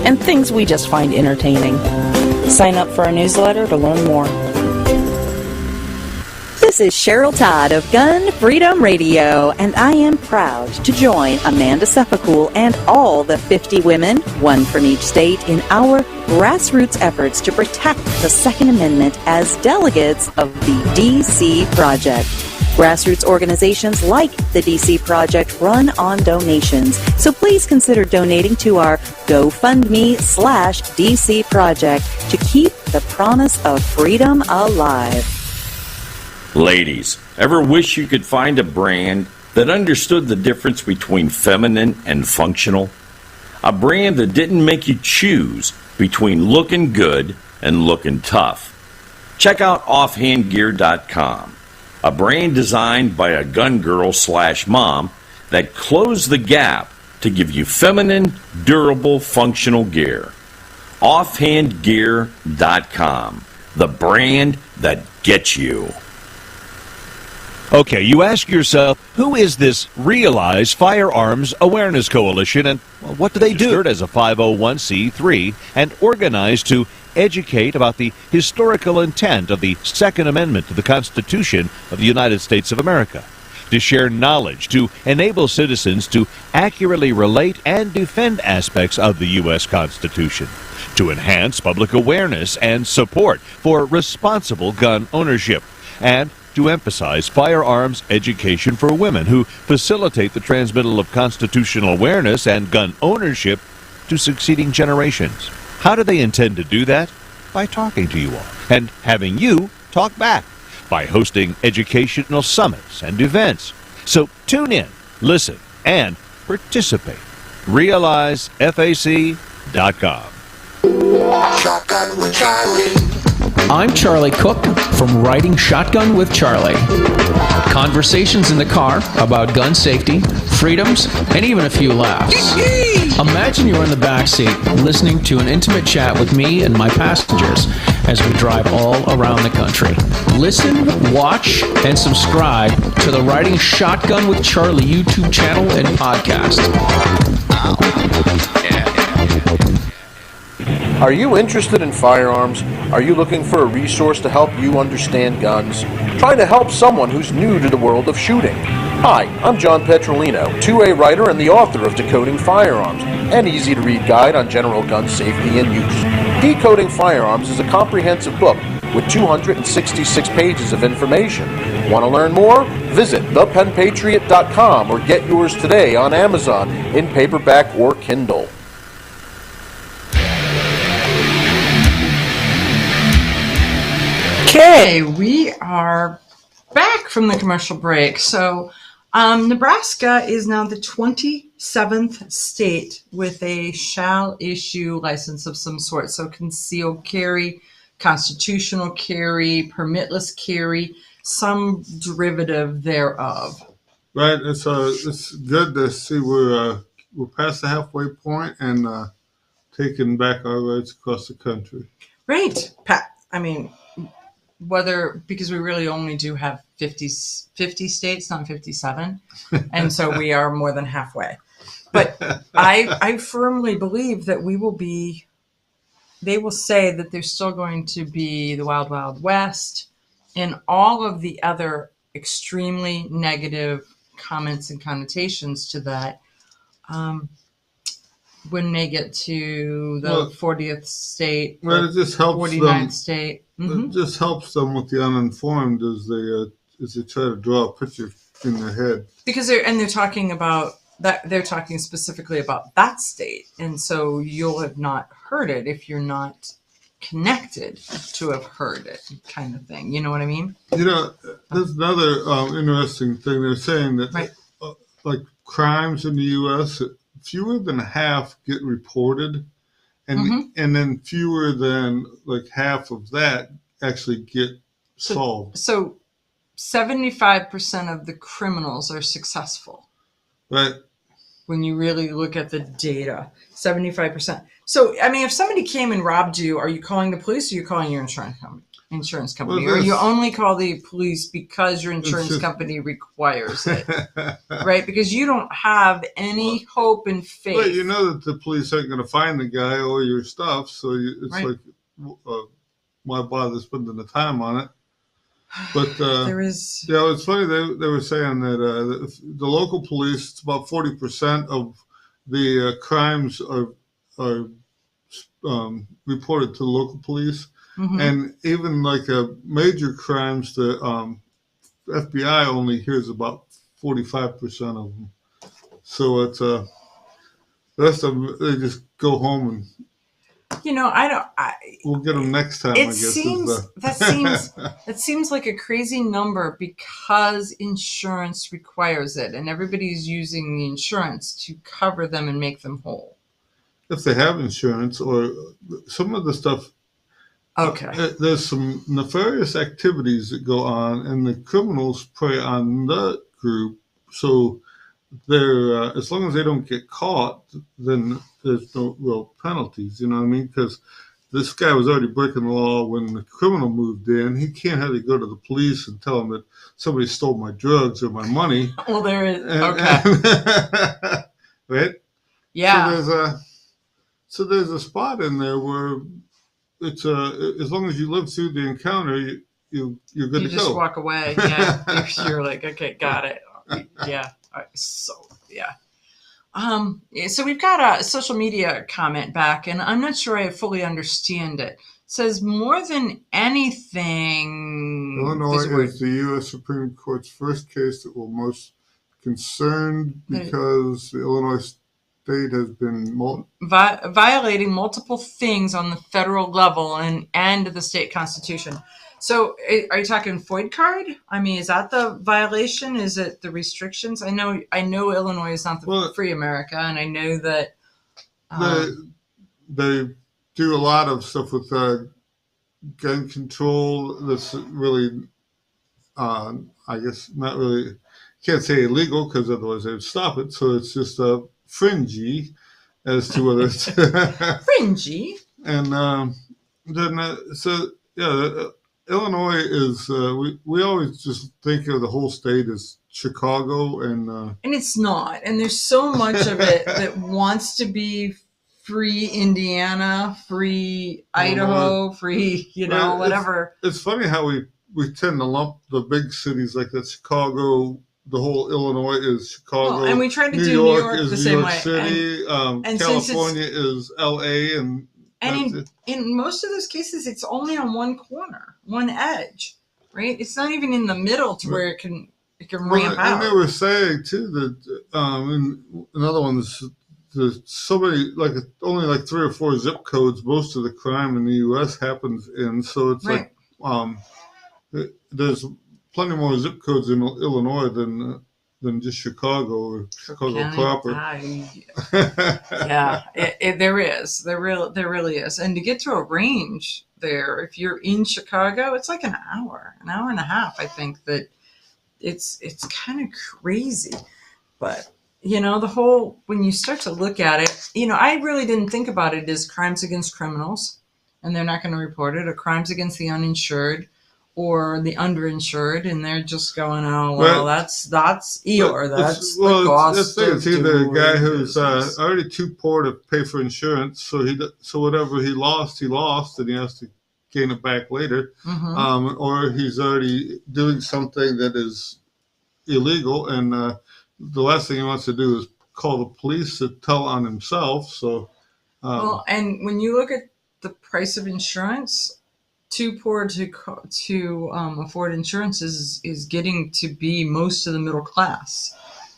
and things we just find entertaining. Sign up for our newsletter to learn more. This is Cheryl Todd of Gun Freedom Radio, and I am proud to join Amanda Seppacool and all the 50 women, one from each state, in our grassroots efforts to protect the Second Amendment as delegates of the DC Project. Grassroots organizations like the DC Project run on donations, so please consider donating to our GoFundMe/DC Project to keep the promise of freedom alive. Ladies, ever wish you could find a brand that understood the difference between feminine and functional? A brand that didn't make you choose between looking good and looking tough. Check out offhandgear.com, a brand designed by a gun girl/mom that closed the gap to give you feminine, durable, functional gear. Offhandgear.com, the brand that gets you. Okay, you ask yourself, who is this Realize Firearms Awareness Coalition, and what do they do? Registered as a 501c3 and organized to educate about the historical intent of the Second Amendment to the Constitution of the United States of America, to share knowledge, to enable citizens to accurately relate and defend aspects of the U.S. Constitution, to enhance public awareness and support for responsible gun ownership, and to emphasize firearms education for women who facilitate the transmittal of constitutional awareness and gun ownership to succeeding generations. How do they intend to do that? By talking to you all and having you talk back, by hosting educational summits and events. So tune in, listen, and participate. RealizeFAC.com. Shotgun with Charlie. I'm Charlie Cook from Riding Shotgun with Charlie. Conversations in the car about gun safety, freedoms, and even a few laughs. Imagine you're in the back seat listening to an intimate chat with me and my passengers as we drive all around the country. Listen, watch, and subscribe to the Riding Shotgun with Charlie YouTube channel and podcast. Are you interested in firearms? Are you looking for a resource to help you understand guns? Trying to help someone who's new to the world of shooting? Hi, I'm John Petrolino, 2A writer and the author of Decoding Firearms, an easy-to-read guide on general gun safety and use. Decoding Firearms is a comprehensive book with 266 pages of information. Want to learn more? Visit thepenpatriot.com or get yours today on Amazon in paperback or Kindle. Okay, we are back from the commercial break. So, Nebraska is now the 27th state with a shall issue license of some sort. So, concealed carry, constitutional carry, permitless carry, some derivative thereof. Right. It's good to see we're past the halfway point and taking back our rights across the country. Right, Pat. I mean, because we really only do have 50 states, not 57, and so we are more than halfway. But I firmly believe that they will say that there's still going to be the Wild Wild West and all of the other extremely negative comments and connotations to that when they get to the 40th state, well, it just helps 49th state. It just helps them with the uninformed as they try to draw a picture in their head. Because they're talking about that. They're talking specifically about that state, and so you'll have not heard it if you're not connected to have heard it, kind of thing. You know what I mean? You know, there's another interesting thing. They're saying that like crimes in the U.S., fewer than half get reported. And then fewer than like half of that actually get solved. So 75% of the criminals are successful. Right. When you really look at the data, 75%. So, I mean, if somebody came and robbed you, are you calling the police or are you calling your insurance company? Well, or you only call the police because your insurance company requires it, right? Because you don't have any hope and faith. But you know that the police aren't going to find the guy or your stuff, so it's Right. like, why bother spending the time on it? But there is. Yeah, it's funny they were saying that the local police, it's about 40% of the crimes are reported to the local police, and even like major crimes, the FBI only hears about 45% of them. So it's the rest of them, they just go home and. We'll get them next time. It seems that seems like a crazy number because insurance requires it, and everybody's using the insurance to cover them and make them whole. If they have insurance, or some of the stuff. Okay. There's some nefarious activities that go on, and the criminals prey on the group. So they're as long as they don't get caught, then there's no real penalties. You know what I mean? Because this guy was already breaking the law when the criminal moved in. He can't have to go to the police and tell them that somebody stole my drugs or my money. Well, there is. Okay. Right? Yeah. So there's a spot in there where it's as long as you live through the encounter, you're good to go. You just walk away. Yeah. You're like, okay, got it. Yeah. So yeah. So we've got a social media comment back, and I'm not sure I fully understand it. It says, more than anything, Illinois is the U.S. Supreme Court's first case that will most concerned because the Illinois state has been violating multiple things on the federal level and the state constitution. So are you talking FOID card? I mean, is that the violation? Is it the restrictions? I know Illinois is not the free America, and I know that they do a lot of stuff with gun control that's really, I guess, not really, can't say illegal because otherwise they would stop it. So it's just fringy as to whether it's fringy. And then, so yeah. Illinois is we always just think of the whole state as Chicago, and it's not. And there's so much of it that wants to be free Indiana, free Idaho, free whatever. It's funny how we tend to lump the big cities like that. Chicago, the whole Illinois is Chicago, and we try to New do York is the same New York way. City, and California is L.A. and in most of those cases, it's only on one corner, one edge, right? It's not even in the middle to where it can ramp out. And they were saying too that in another one, there's so many, only like 3 or 4 zip codes. Most of the crime in the U.S. happens in. So it's right. There's plenty more zip codes in Illinois than just Chicago or Chicago County, proper. Yeah, there is. There really is. And to get to a range there, if you're in Chicago, it's like an hour and a half. I think that it's kind of crazy. But, the whole, when you start to look at it, I really didn't think about it as crimes against criminals, and they're not going to report it, or crimes against the uninsured or the underinsured, and they're just going, oh, well, that's Eeyore. That's the cost. It's either a guy who's already too poor to pay for insurance, so whatever he lost, and he has to gain it back later, or he's already doing something that is illegal, and the last thing he wants to do is call the police to tell on himself. So, and when you look at the price of insurance, too poor to afford insurance is getting to be most of the middle class.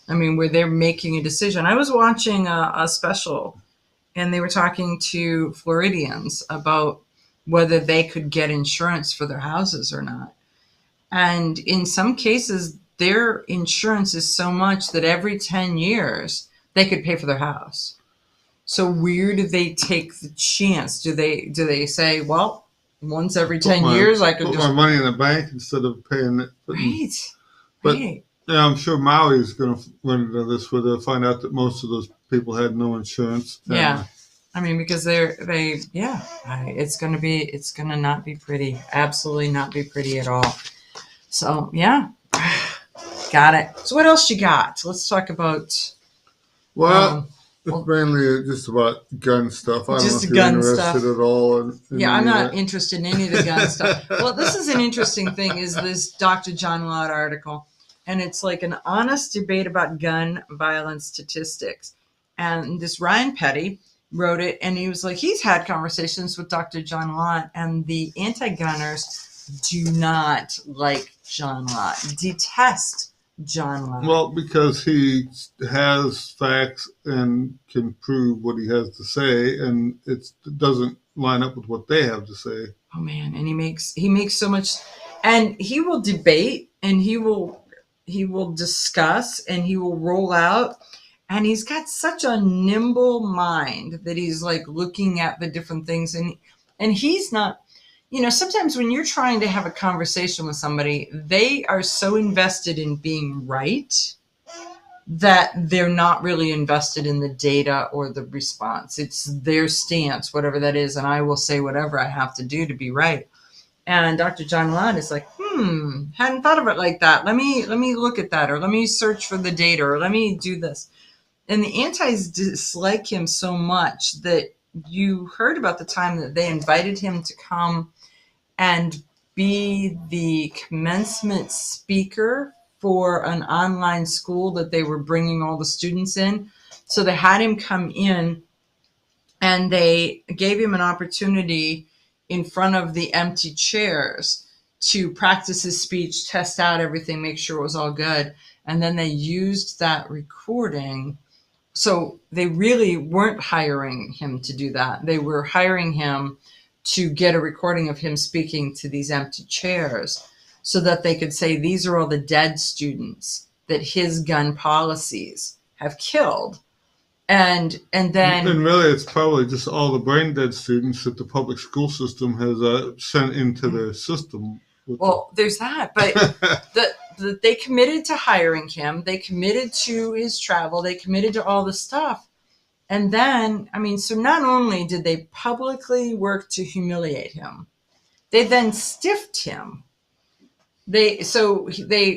I mean, where they're making a decision. I was watching a special, and they were talking to Floridians about whether they could get insurance for their houses or not. And in some cases, their insurance is so much that every 10 years they could pay for their house. So where do they take the chance? Do they say, well, once every 10 years, I could put just my money in the bank instead of paying it. But yeah, I'm sure Maui's going to run into this, where they'll find out that most of those people had no insurance. Yeah, I mean, because it's gonna not be pretty. Absolutely not be pretty at all. So yeah, got it. So what else you got? Let's talk about. Well, it's mainly just about gun stuff. I don't know if you're interested at all. I'm not interested in any of the gun stuff. Well, this is an interesting thing. Is this Dr. John Lott article, and it's like an honest debate about gun violence statistics. And this Ryan Petty wrote it, and he was like, he's had conversations with Dr. John Lott, and the anti-gunners do not like John Lott, detest John Lott. Well, because he has facts and can prove what he has to say, and it doesn't line up with what they have to say. Oh man, and he makes so much, and he will debate, and he will discuss, and he will roll out. And he's got such a nimble mind that he's like looking at the different things. And he's not, sometimes when you're trying to have a conversation with somebody, they are so invested in being right that they're not really invested in the data or the response. It's their stance, whatever that is. And I will say whatever I have to do to be right. And Dr. John Lott is like, hadn't thought of it like that. Let me look at that, or let me search for the data, or let me do this. And the antis dislike him so much that you heard about the time that they invited him to come and be the commencement speaker for an online school that they were bringing all the students in. So they had him come in, and they gave him an opportunity in front of the empty chairs to practice his speech, test out everything, make sure it was all good. And then they used that recording. So they really weren't hiring him to do that. They were hiring him to get a recording of him speaking to these empty chairs so that they could say, these are all the dead students that his gun policies have killed. And really, it's probably just all the brain dead students that the public school system has sent into their system. Well, there's that, but they committed to hiring him. They committed to his travel. They committed to all the stuff. And then, so not only did they publicly work to humiliate him, they then stiffed him. They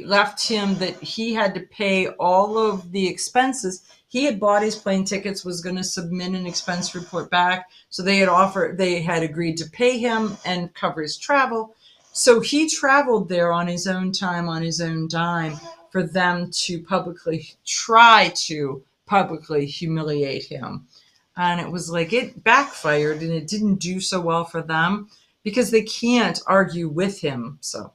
left him that he had to pay all of the expenses. He had bought his plane tickets, was going to submit an expense report back. So they had agreed to pay him and cover his travel. So he traveled there on his own time, on his own dime, for them to try to publicly humiliate him. And it was like it backfired, and it didn't do so well for them because they can't argue with him. So.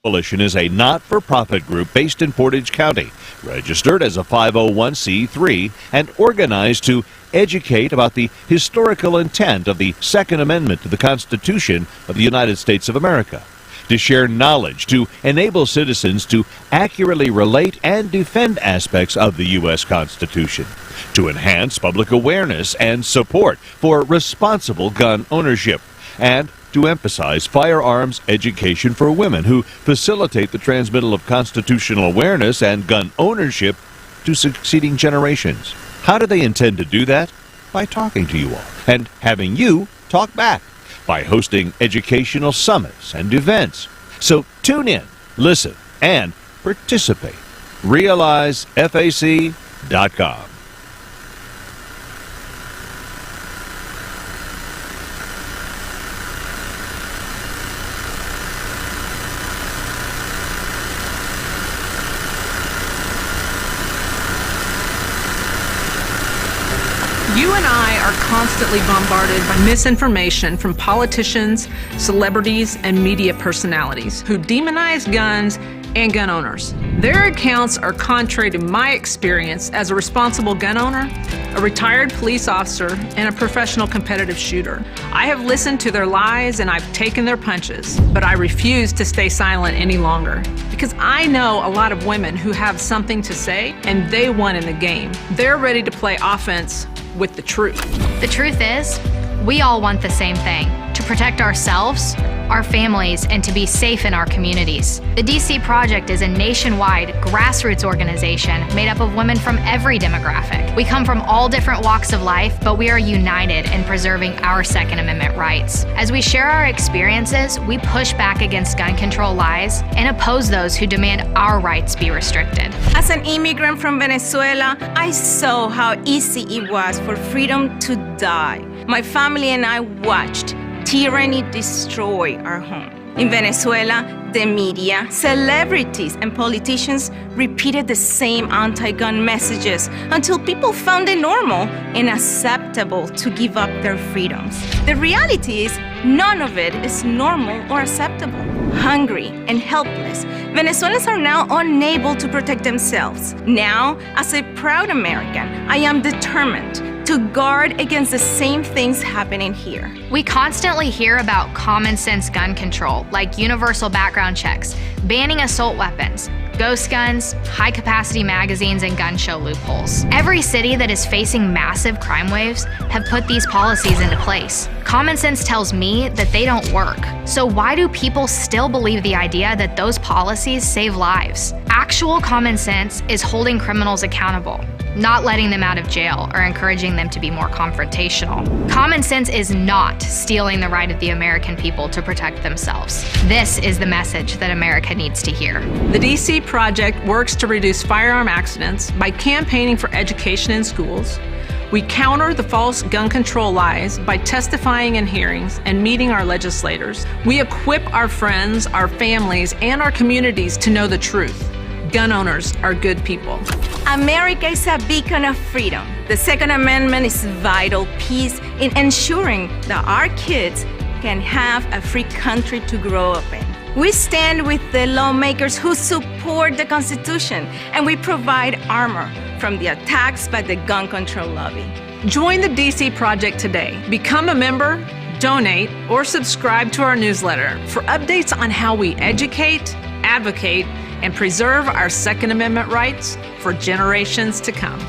Coalition is a not-for-profit group based in Portage County, registered as a 501c3 and organized to educate about the historical intent of the Second Amendment to the Constitution of the United States of America, to share knowledge to enable citizens to accurately relate and defend aspects of the U.S. Constitution, to enhance public awareness and support for responsible gun ownership, and to emphasize firearms education for women who facilitate the transmittal of constitutional awareness and gun ownership to succeeding generations. How do they intend to do that? By talking to you all and having you talk back, by hosting educational summits and events. So tune in, listen, and participate. RealizeFAC.com. You and I are constantly bombarded by misinformation from politicians, celebrities, and media personalities who demonize guns and gun owners. Their accounts are contrary to my experience as a responsible gun owner, a retired police officer, and a professional competitive shooter. I have listened to their lies and I've taken their punches, but I refuse to stay silent any longer because I know a lot of women who have something to say and they won in the game. They're ready to play offense with the truth. The truth is, we all want the same thing: to protect ourselves, our families, and to be safe in our communities. The DC Project is a nationwide grassroots organization made up of women from every demographic. We come from all different walks of life, but we are united in preserving our Second Amendment rights. As we share our experiences, we push back against gun control lies and oppose those who demand our rights be restricted. As an immigrant from Venezuela, I saw how easy it was for freedom to die. My family and I watched tyranny destroy our home. In Venezuela, the media, celebrities, and politicians repeated the same anti-gun messages until people found it normal and acceptable to give up their freedoms. The reality is, none of it is normal or acceptable. Hungry and helpless, Venezuelans are now unable to protect themselves. Now, as a proud American, I am determined to guard against the same things happening here. We constantly hear about common sense gun control, like universal background checks, banning assault weapons, ghost guns, high-capacity magazines, and gun show loopholes. Every city that is facing massive crime waves have put these policies into place. Common sense tells me that they don't work. So why do people still believe the idea that those policies save lives? Actual common sense is holding criminals accountable, not letting them out of jail or encouraging them to be more confrontational. Common sense is not stealing the right of the American people to protect themselves. This is the message that America needs to hear. The DC Project works to reduce firearm accidents by campaigning for education in schools. We counter the false gun control lies by testifying in hearings and meeting our legislators. We equip our friends, our families, and our communities to know the truth. Gun owners are good people. America is a beacon of freedom. The Second Amendment is vital piece in ensuring that our kids can have a free country to grow up in. We stand with the lawmakers who support the Constitution, and we provide armor from the attacks by the gun control lobby. Join the DC Project today. Become a member, donate, or subscribe to our newsletter for updates on how we educate, advocate, and preserve our Second Amendment rights for generations to come.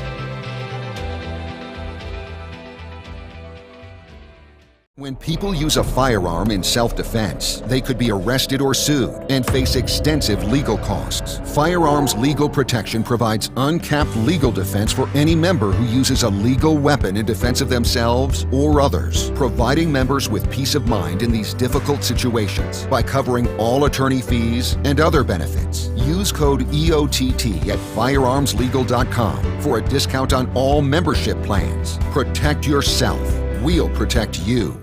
When people use a firearm in self-defense, they could be arrested or sued and face extensive legal costs. Firearms Legal Protection provides uncapped legal defense for any member who uses a legal weapon in defense of themselves or others, providing members with peace of mind in these difficult situations by covering all attorney fees and other benefits. Use code EOTT at firearmslegal.com for a discount on all membership plans. Protect yourself. We'll protect you.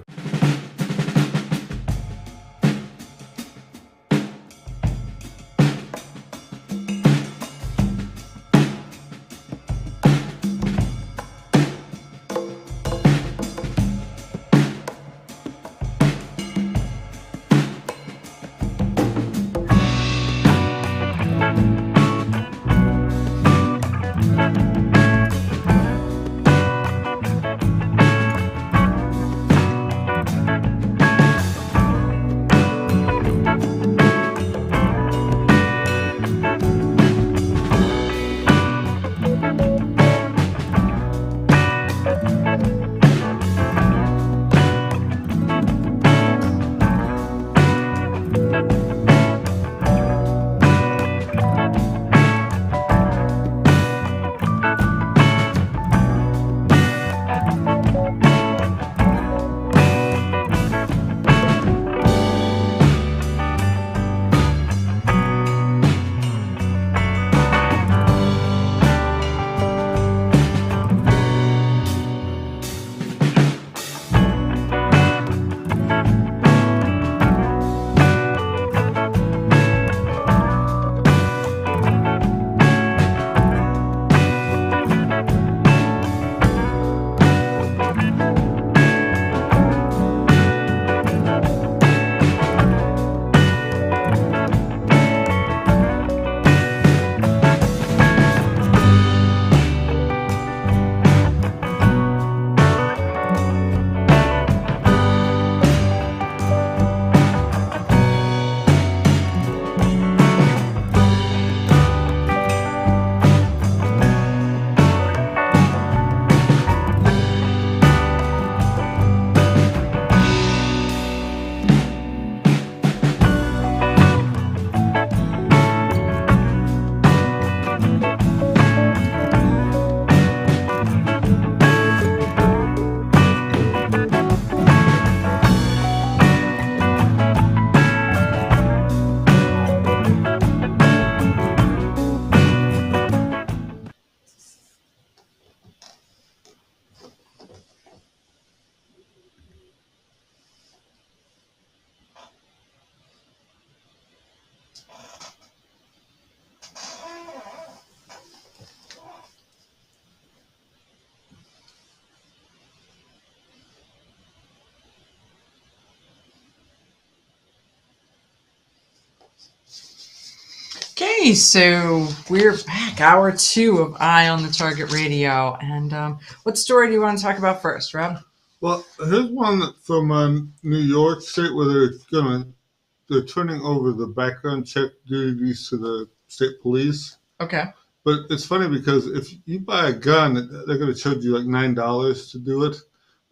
Okay, so we're back, hour 2 of Eye on the Target Radio. And what story do you want to talk about first, Rob? Well, here's one from New York State where they're turning over the background check duties to the state police. Okay. But it's funny because if you buy a gun, they're going to charge you like $9 to do it.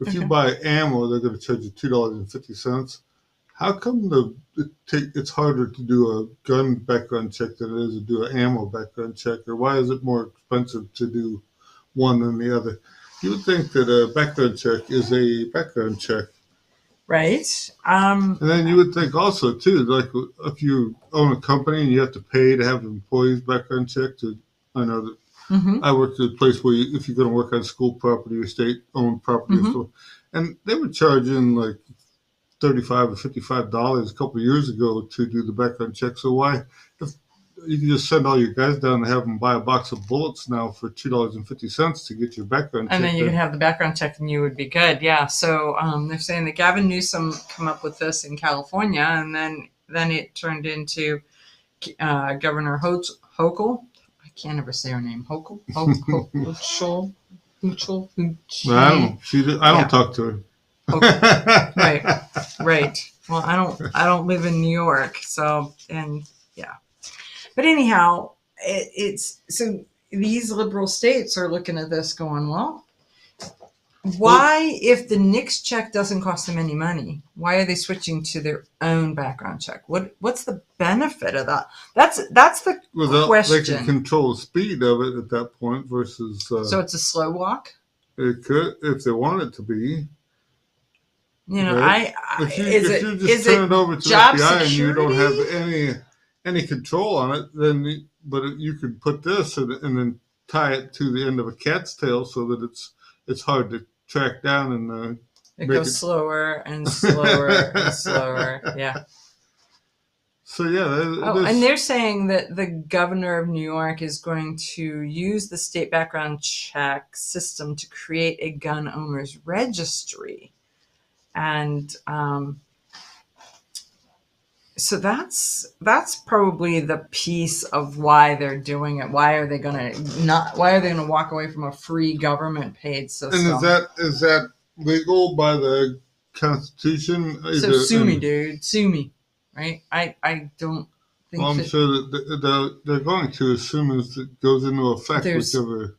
If you buy ammo, they're going to charge you $2.50. How come it's harder to do a gun background check than it is to do an ammo background check? Or why is it more expensive to do one than the other? You would think that a background check is a background check. Right. And then you would think also, too, like if you own a company and you have to pay to have employees background checked. I know that I worked at a place where if you're going to work on school property or state-owned property, or so, and they were charging like $35 or $55 a couple of years ago to do the background check. So why, if you can just send all your guys down and have them buy a box of bullets now for $2.50 to get your background check. And then you can have the background check and you would be good. Yeah. So they're saying that Gavin Newsom come up with this in California, and then it turned into Governor Hochul. I can't ever say her name. Hochul? Hochul? I don't talk to her. Okay. Right. Well, I don't live in New York, so, and yeah. But anyhow, it's so these liberal states are looking at this going, well, why, if the NICS check doesn't cost them any money, why are they switching to their own background check? What's the benefit of that? That's the question. They can control the speed of it at that point versus. So it's a slow walk. It could, if they want it to be. You know, right? If you just turn it over to the FBI and you don't have any control on it, then you could put this and then tie it to the end of a cat's tail so that it's hard to track down and it goes slower and slower and slower. Yeah. So yeah. And they're saying that the governor of New York is going to use the state background check system to create a gun owners registry. And so that's probably the piece of why they're doing it. Why are they going to walk away from a free government paid system? And is that legal by the Constitution? So sue me, dude. Sue me. Right? I don't think. Well, I'm sure that they're going to, as soon as it goes into effect, whichever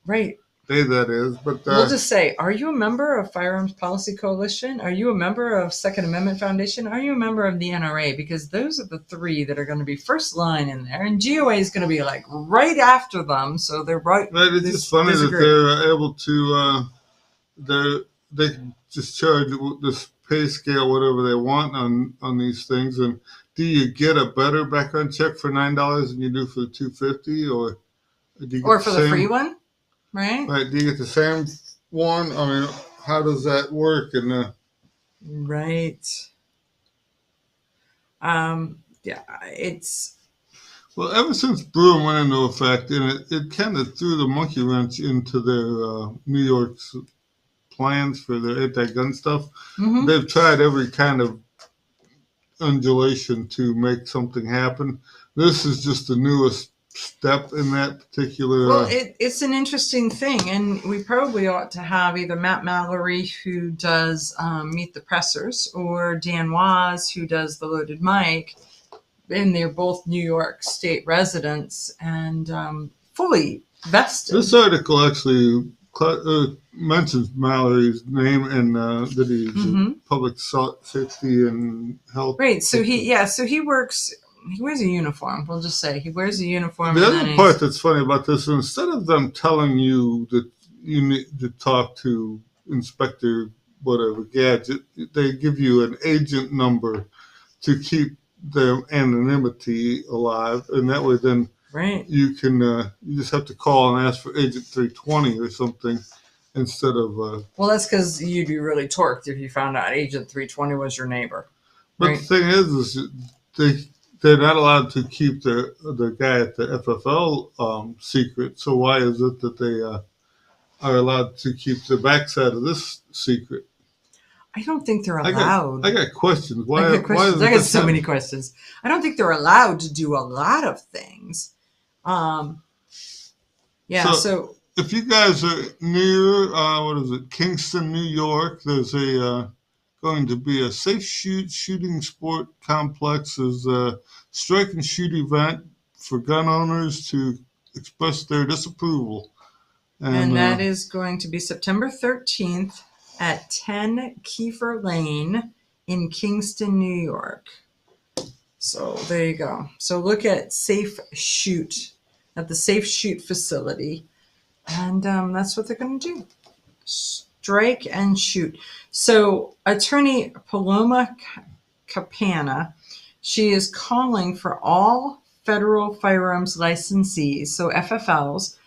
day that is. But we'll just say, are you a member of Firearms Policy Coalition? Are you a member of Second Amendment Foundation? Are you a member of the NRA? Because those are the three that are going to be first line in there, and GOA is going to be like right after them. So they're right. Right. It's just funny that they're able to. They can just charge this pay scale whatever they want on these things. And do you get a better background check for $9 than you do for the $250, or do you get for the free one? Right. Do you get the same one? I mean, how does that work? Right. Yeah, it's. Well, ever since Broome went into effect, and it kind of threw the monkey wrench into their New York's plans for their anti-gun stuff. Mm-hmm. They've tried every kind of undulation to make something happen. This is just the newest step in that particular. Well, it's an interesting thing, and we probably ought to have either Matt Mallory, who does Meet the Pressers, or Dan Waz, who does the Loaded Mic, and they're both New York State residents and fully vested. This article actually mentions Mallory's name and that he's public safety and health. Right. So he works. He wears a uniform. We'll just say he wears a uniform. The other part that's funny about this, instead of them telling you that you need to talk to Inspector whatever Gadget, they give you an agent number to keep their anonymity alive, and that way then you can you just have to call and ask for Agent 320 or something instead of. Well, that's because you'd be really torqued if you found out Agent 320 was your neighbor. But the thing is they're not allowed to keep the guy at the FFL secret. So why is it that they are allowed to keep the backside of this secret? I don't think they're allowed. I got questions. I got so many questions. I don't think they're allowed to do a lot of things. Yeah, so if you guys are near, Kingston, New York, there's going to be a safe shooting sport complex. There's a strike and shoot event for gun owners to express their disapproval. And that is going to be September 13th at 10 Kiefer Lane in Kingston, New York. So there you go. So look at Safe Shoot at the Safe Shoot facility. And that's what they're going to do. Strike and shoot. So attorney Paloma Capana, she is calling for all federal firearms licensees, so FFLs,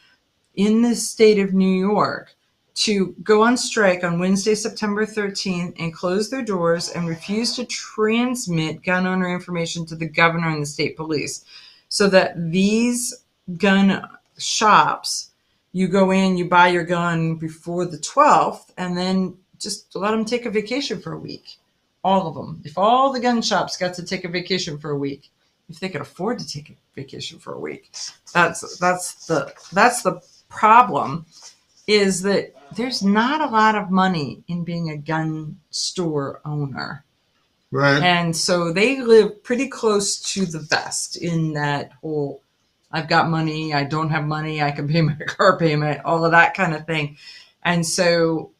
in the state of New York to go on strike on Wednesday, September 13th and close their doors and refuse to transmit gun owner information to the governor and the state police, so that these gun shops, you go in, you buy your gun before the 12th, and then just let them take a vacation for a week. All of them. If all the gun shops got to take a vacation for a week, if they could afford to take a vacation for a week, that's the problem, is that there's not a lot of money in being a gun store owner. Right. And so they live pretty close to the vest in that whole, I've got money, I don't have money, I can pay my car payment, all of that kind of thing. And so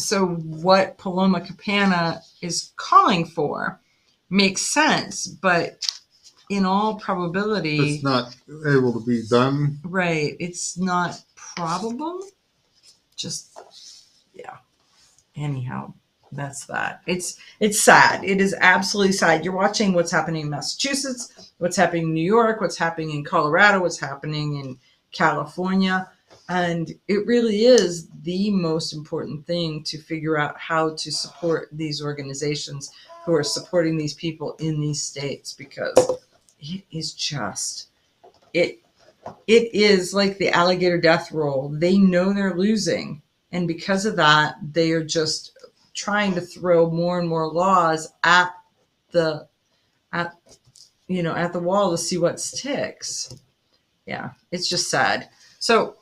what Paloma Capana is calling for makes sense, but in all probability, it's not able to be done. Right. It's not probable. Just, yeah. Anyhow, that's that. It's sad. It is absolutely sad. You're watching what's happening in Massachusetts, what's happening in New York, what's happening in Colorado, what's happening in California. And it really is the most important thing to figure out how to support these organizations who are supporting these people in these states, because it is just, it is like the alligator death roll. They know they're losing. And because of that, they are just trying to throw more and more laws at the wall to see what sticks. Yeah, it's just sad. So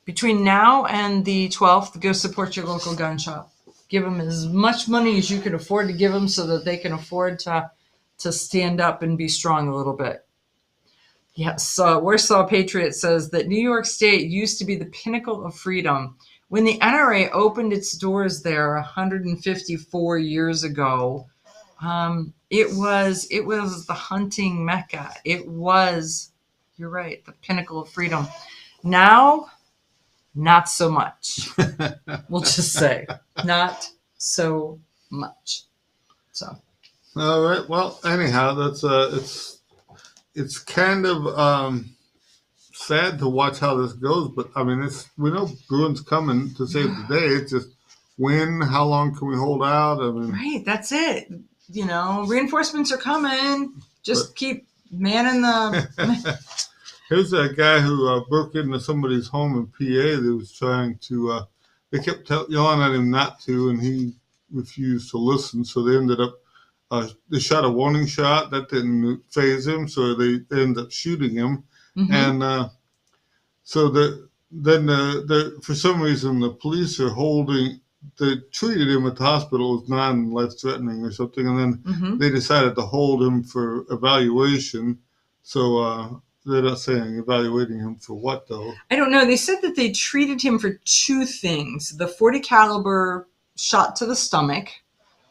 between now and the 12th, go support your local gun shop. Give them as much money as you can afford to give them so that they can afford to stand up and be strong a little bit. Yes, Warsaw Patriot says that New York State used to be the pinnacle of freedom. When the NRA opened its doors there 154 years ago, it was the hunting mecca. It was, you're right, the pinnacle of freedom. Now, not so much. We'll just say, not so much. So. All right. Well, anyhow, that's it's kind of sad to watch how this goes, but I mean, we know Bruin's coming to save the day. It's just when, how long can we hold out? I mean, right. That's it. Reinforcements are coming. Just keep manning the. Here's a guy who broke into somebody's home in PA that was trying to. They kept yelling at him not to, and he refused to listen. So they ended up. They shot a warning shot that didn't phase him, so they ended up shooting him. Mm-hmm. And for some reason, the police are they treated him at the hospital as non-life-threatening or something, and then they decided to hold him for evaluation. So they're not saying evaluating him for what, though. I don't know. They said that they treated him for two things: the .40 caliber shot to the stomach,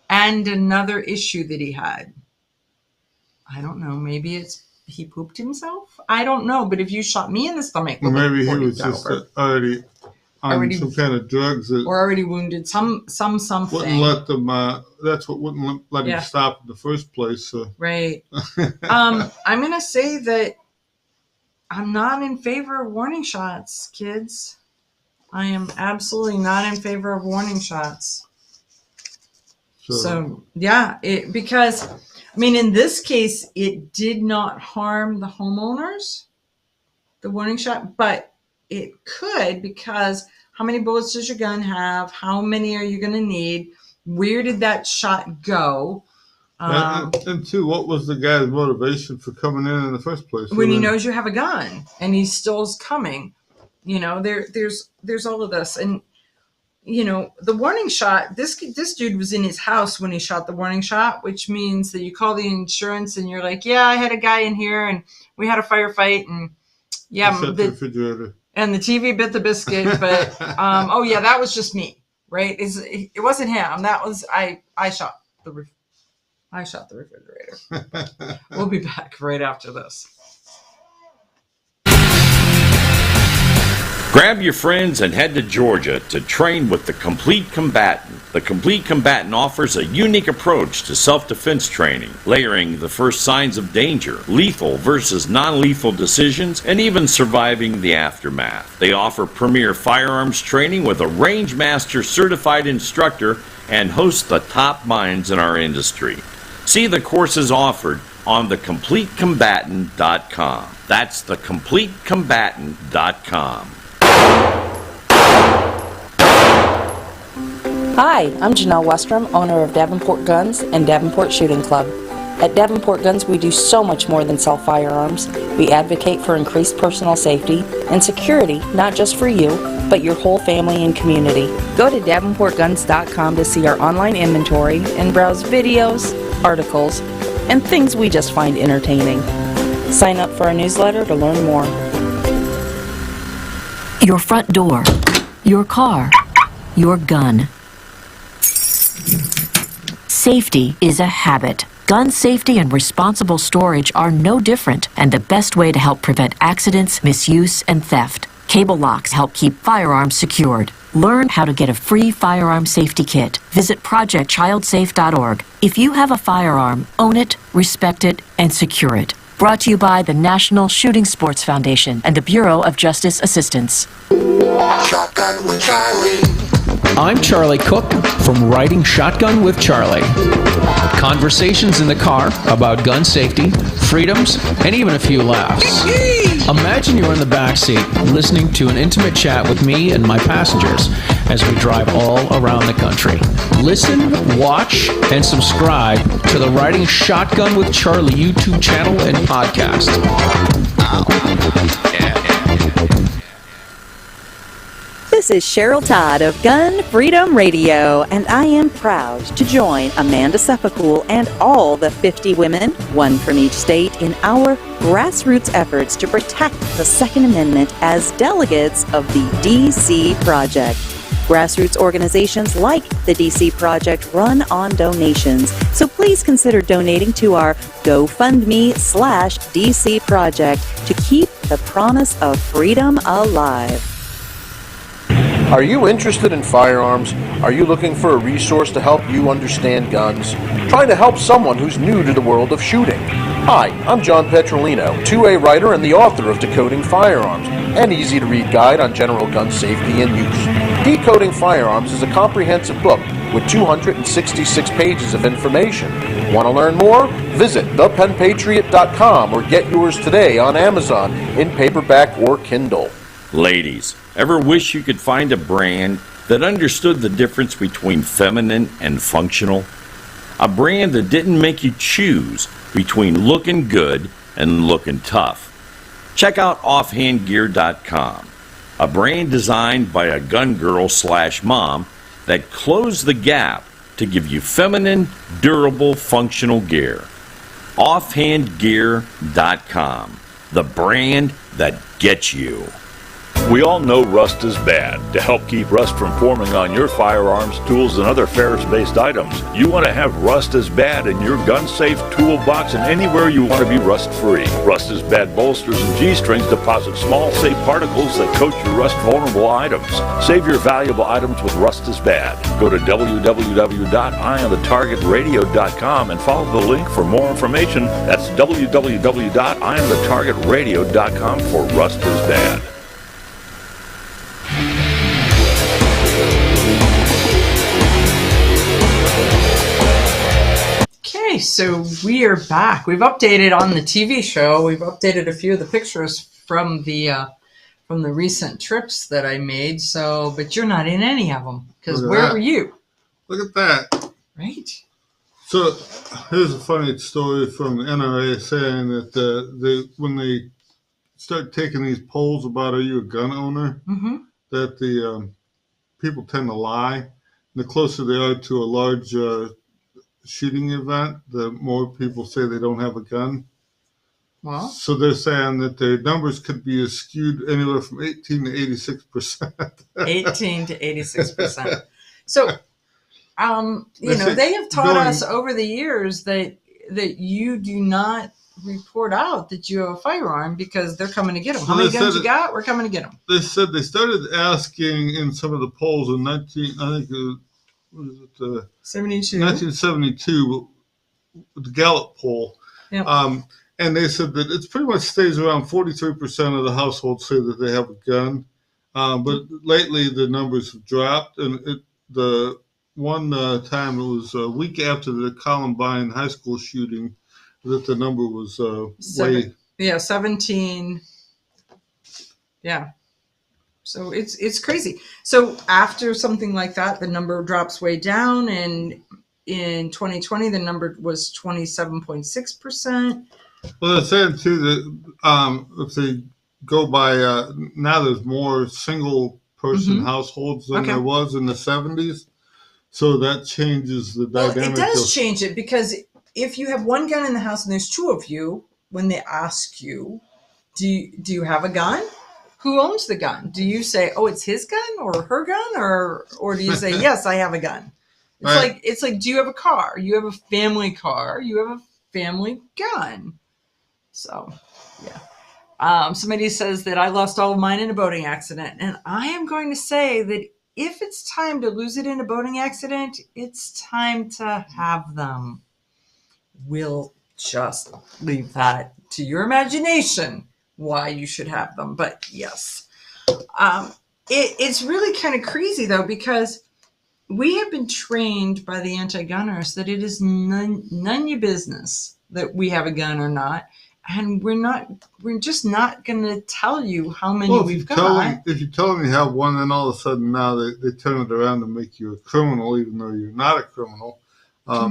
and another issue that he had. I don't know. Maybe he pooped himself? I don't know. But if you shot me in the stomach, well, maybe he was just already on some kind of drugs, or already wounded. Something. Wouldn't let them. That's what wouldn't let him stop in the first place. So. Right. I'm gonna say that I'm not in favor of warning shots, kids. I am absolutely not in favor of warning shots. So yeah, because I mean, in this case, it did not harm the homeowners, the warning shot, but it could, because how many bullets does your gun have? How many are you going to need? Where did that shot go? And two, what was the guy's motivation for coming in the first place? When he knows you have a gun and he still's coming, there's all of this. And, the warning shot, this dude was in his house when he shot the warning shot, which means that you call the insurance and you're like, yeah, I had a guy in here and we had a firefight and the refrigerator. And the TV bit the biscuit, but, oh yeah, that was just me, right? It wasn't him. That was, I shot the refrigerator. We'll be back right after this. Grab your friends and head to Georgia to train with the Complete Combatant. The Complete Combatant offers a unique approach to self-defense training, layering the first signs of danger, lethal versus non-lethal decisions, and even surviving the aftermath. They offer premier firearms training with a range master certified instructor and host the top minds in our industry. See the courses offered on thecompletecombatant.com. That's thecompletecombatant.com. Hi, I'm Janelle Westrom, owner of Davenport Guns and Davenport Shooting Club. At Davenport Guns, we do so much more than sell firearms. We advocate for increased personal safety and security, not just for you, but your whole family and community. Go to davenportguns.com to see our online inventory and browse videos, articles, and things we just find entertaining. Sign up for our newsletter to learn more. Your front door, your car, your gun. Safety is a habit. Gun safety and responsible storage are no different, and the best way to help prevent accidents, misuse, and theft. Cable locks help keep firearms secured. Learn how to get a free firearm safety kit. Visit projectchildsafe.org. If you have a firearm, own it, respect it, and secure it. Brought to you by the National Shooting Sports Foundation and the Bureau of Justice Assistance. Shotgun with Charlie. I'm Charlie Cook from Riding Shotgun with Charlie. Conversations in the car about gun safety, freedoms, and even a few laughs. Imagine you're in the back seat listening to an intimate chat with me and my passengers as we drive all around the country. Listen, watch, and subscribe to the Riding Shotgun with Charlie YouTube channel and podcast. This is Cheryl Todd of Gun Freedom Radio, and I am proud to join Amanda Seppacool and all the 50 women, one from each state, in our grassroots efforts to protect the Second Amendment as delegates of the DC Project. Grassroots organizations like the DC Project run on donations, so please consider donating to our GoFundMe/DC Project to keep the promise of freedom alive. Are you interested in firearms? Are you looking for a resource to help you understand guns? Trying to help someone who's new to the world of shooting? Hi, I'm John Petrolino, 2A writer and the author of Decoding Firearms, an easy-to-read guide on general gun safety and use. Decoding Firearms is a comprehensive book with 266 pages of information. Want to learn more? Visit thepenpatriot.com or get yours today on Amazon in paperback or Kindle. Ladies, ever wish you could find a brand that understood the difference between feminine and functional? A brand that didn't make you choose between looking good and looking tough. Check out offhandgear.com, a brand designed by a gun girl/mom that closed the gap to give you feminine, durable, functional gear. Offhandgear.com, the brand that gets you. We all know rust is bad. To help keep rust from forming on your firearms, tools, and other ferrous-based items, you want to have Rust is Bad in your gun-safe toolbox and anywhere you want to be rust-free. Rust is Bad bolsters and G-strings deposit small, safe particles that coat your rust-vulnerable items. Save your valuable items with Rust is Bad. Go to www.eyeonthetargetradio.com and follow the link for more information. That's www.eyeonthetargetradio.com for Rust is Bad. Okay, so we are back. We've updated on the TV show. We've updated a few of the pictures from the recent trips that I made. But you're not in any of them because where were you? Look at that. Right. So here's a funny story from the NRA saying that when they start taking these polls about are you a gun owner, Mm-hmm. that the people tend to lie. The closer they are to a large shooting event, the more people say they don't have a gun. Well, so they're saying that their numbers could be skewed anywhere from 18 to 86%. 18 to 86%. So, they have taught us over the years that you do not report out that you have a firearm because they're coming to get them. How many guns you got? We're coming to get them. They said they started asking in some of the polls in 1972, the Gallup poll. Yep. And they said that it pretty much stays around 43% of the households say that they have a gun. But lately the numbers have dropped. And the one time it was a week after the Columbine high school shooting that the number was way. Yeah, 17. Yeah. So it's crazy. So after something like that, the number drops way down. And in 2020, the number was 27.6%. Well, they're saying too that if they go by now, there's more single-person households than there was in the 70s, so that changes the dynamic. Well, it does change it because if you have one gun in the house and there's two of you, when they ask you, do you have a gun? Who owns the gun? Do you say, oh, it's his gun or her gun, or do you say, yes, I have a gun? It's like, do you have a car? You have a family car. You have a family gun. So, yeah. Somebody says that I lost all of mine in a boating accident. And I am going to say that if it's time to lose it in a boating accident, it's time to have them. We'll just leave that to your imagination why you should have them. But yes, it's really kind of crazy, though, because we have been trained by the anti-gunners that it is none your business that we have a gun or not. And we're just not going to tell you how many we've got. If you tell them you have one, then all of a sudden now they turn it around and make you a criminal, even though you're not a criminal. I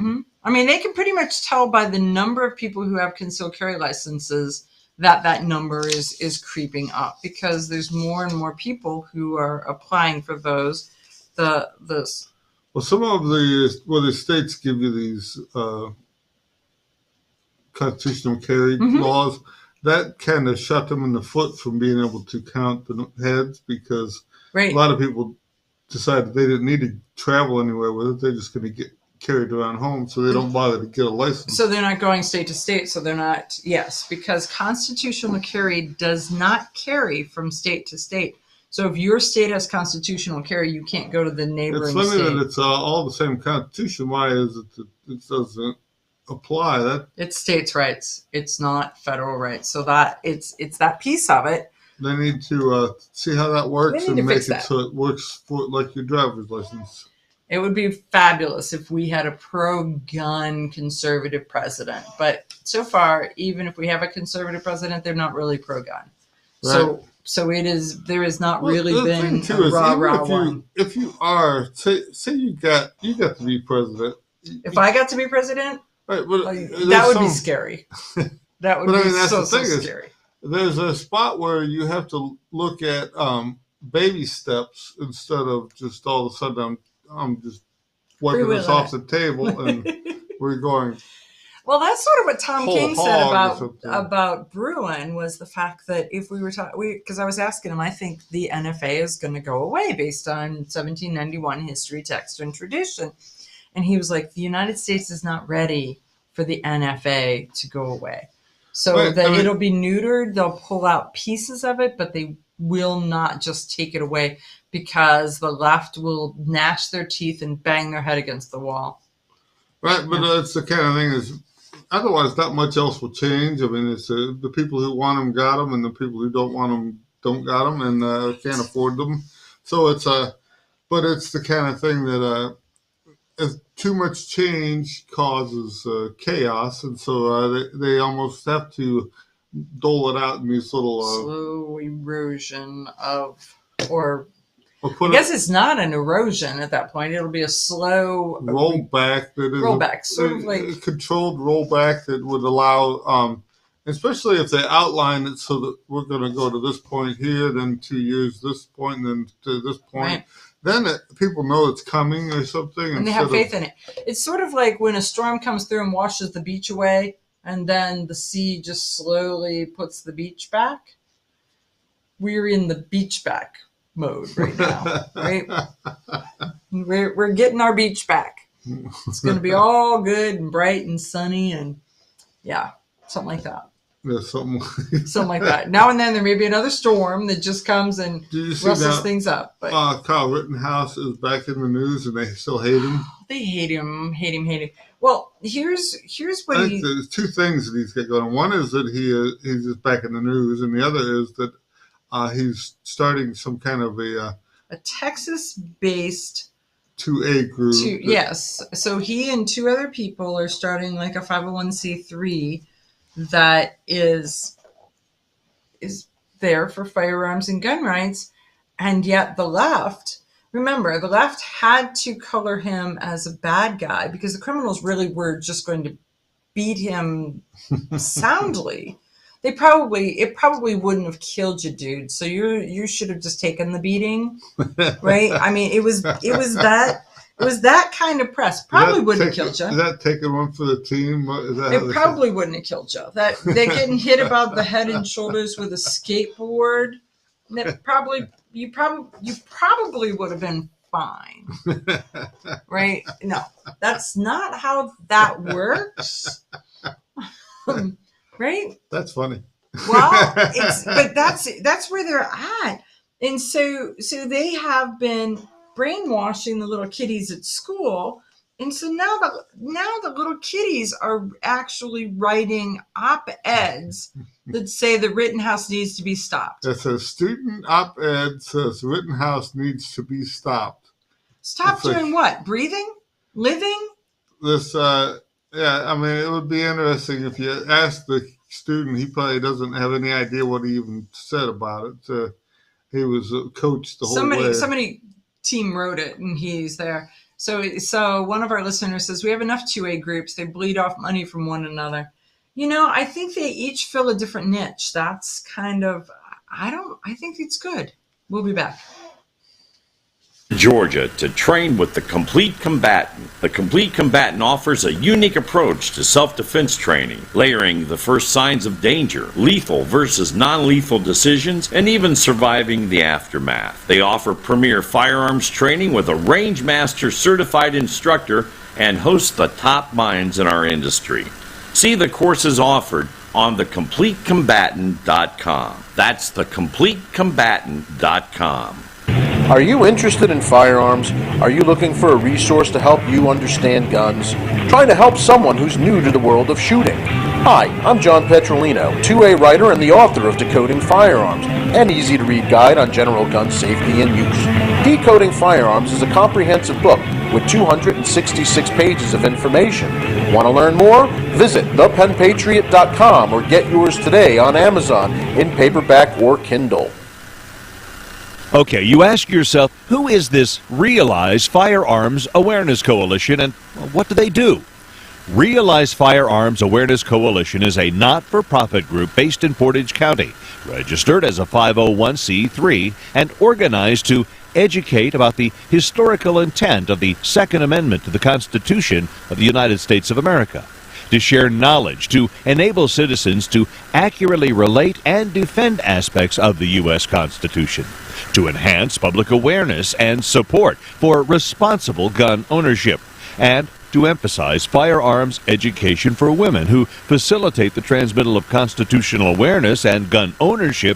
mean, they can pretty much tell by the number of people who have concealed carry licenses that number is creeping up because there's more and more people who are applying for those. Well, some of the states give you these constitutional carry laws that kind of shut them in the foot from being able to count the heads because a lot of people decided they didn't need to travel anywhere with it. They're just going to get carried around home, so they don't bother to get a license. So they're not going state to state. So they're not, because constitutional carry does not carry from state to state. So if your state has constitutional carry, you can't go to the neighboring state. It's limited. It's all the same constitution. Why is it that it doesn't apply? It's states' rights. It's not federal rights. So that it's that piece of it. They need to see how that works and make it so it works for like your driver's license. It would be fabulous if we had a pro-gun conservative president. But so far, even if we have a conservative president, they're not really pro-gun. Right. So there has not really been a rah-rah one. If you are, say you got to be president. If I got to be president, right, that would be scary. That would be so scary. There's a spot where you have to look at baby steps instead of just all of a sudden I'm just wiping this off the table and we're going. Well, that's sort of what Tom King said about Bruin was the fact that if we were talking, because I was asking him, I think the NFA is going to go away based on 1791 history, text, and tradition. And he was like, the United States is not ready for the NFA to go away. So it'll be neutered. They'll pull out pieces of it, but they will not just take it away because the left will gnash their teeth and bang their head against the wall. Right, but it's the kind of thing is, otherwise not much else will change. I mean, it's the people who want them got them, and the people who don't want them don't got them and can't afford them. So but it's the kind of thing that if too much change causes chaos, and so they almost have to dole it out in these little slow erosion of, or I guess it's not an erosion at that point. It'll be a slow rollback. Rollback, sort of like a controlled rollback that would allow, especially if they outline it so that we're going to go to this point here, then 2 years this point, and then to this point. Right. Then people know it's coming or something. And they have faith in it. It's sort of like when a storm comes through and washes the beach away, and then the sea just slowly puts the beach back. We're in the beach back mode right now, right? We're getting our beach back. It's going to be all good and bright and sunny, and yeah, something like that. Yeah, something like that. Now and then there may be another storm that just comes and rustles things up. But Kyle Rittenhouse is back in the news, and they still hate him. They hate him. Well, here's what I think there's two things that he's got going. One is that he's just back in the news, and the other is that he's starting some kind of a Texas-based 2A group. Yes. So he and two other people are starting like a 501c3 that is there for firearms and gun rights. And yet the left had to color him as a bad guy because the criminals really were just going to beat him soundly. It probably wouldn't have killed you, dude. So you should have just taken the beating, right? I mean, it was that kind of press. Probably wouldn't have killed you. Is that taking one for the team? It probably wouldn't have killed you. That getting hit about the head and shoulders with a skateboard. You probably would have been fine, right? No, that's not how that works. Right? That's funny. Well, but that's where they're at. And so they have been brainwashing the little kiddies at school. And so now the little kiddies are actually writing op-eds that say the Rittenhouse needs to be stopped. It's a student op-ed says Rittenhouse needs to be stopped. Stop doing what? Breathing? Living? This yeah, I mean, it would be interesting if you asked the student. He probably doesn't have any idea what he even said about it. He was coached the whole way. Somebody team wrote it, and he's there. So one of our listeners says, we have enough 2A groups. They bleed off money from one another. I think they each fill a different niche. That's kind of, I think it's good. We'll be back. Georgia to train with the Complete Combatant. The Complete Combatant offers a unique approach to self-defense training, layering the first signs of danger, lethal versus non-lethal decisions, and even surviving the aftermath. They offer premier firearms training with a range master certified instructor and host the top minds in our industry. See the courses offered on thecompletecombatant.com. That's thecompletecombatant.com. Are you interested in firearms? Are you looking for a resource to help you understand guns? Trying to help someone who's new to the world of shooting? Hi, I'm John Petrolino, 2A writer and the author of Decoding Firearms, an easy-to-read guide on general gun safety and use. Decoding Firearms is a comprehensive book with 266 pages of information. Want to learn more? Visit thepenpatriot.com or get yours today on Amazon in paperback or Kindle. Okay, you ask yourself, who is this Realize Firearms Awareness Coalition, and what do they do? Realize Firearms Awareness Coalition is a not-for-profit group based in Portage County, registered as a 501c3, and organized to educate about the historical intent of the Second Amendment to the Constitution of the United States of America, to share knowledge, to enable citizens to accurately relate and defend aspects of the U.S. Constitution, to enhance public awareness and support for responsible gun ownership, and to emphasize firearms education for women who facilitate the transmittal of constitutional awareness and gun ownership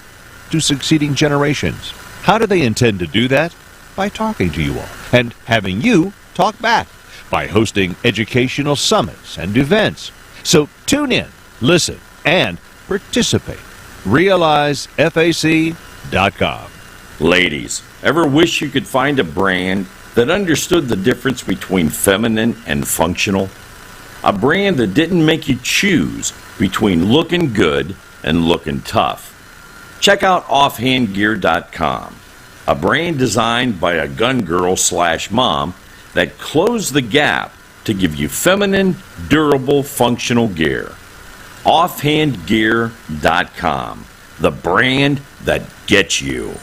to succeeding generations. How do they intend to do that? By talking to you all and having you talk back, by hosting educational summits and events. So tune in, listen, and participate. RealizeFAC.com. Ladies, ever wish you could find a brand that understood the difference between feminine and functional? A brand that didn't make you choose between looking good and looking tough. Check out offhandgear.com. a brand designed by a gun girl / mom that closed the gap to give you feminine, durable, functional gear. Offhandgear.com, the brand that gets you.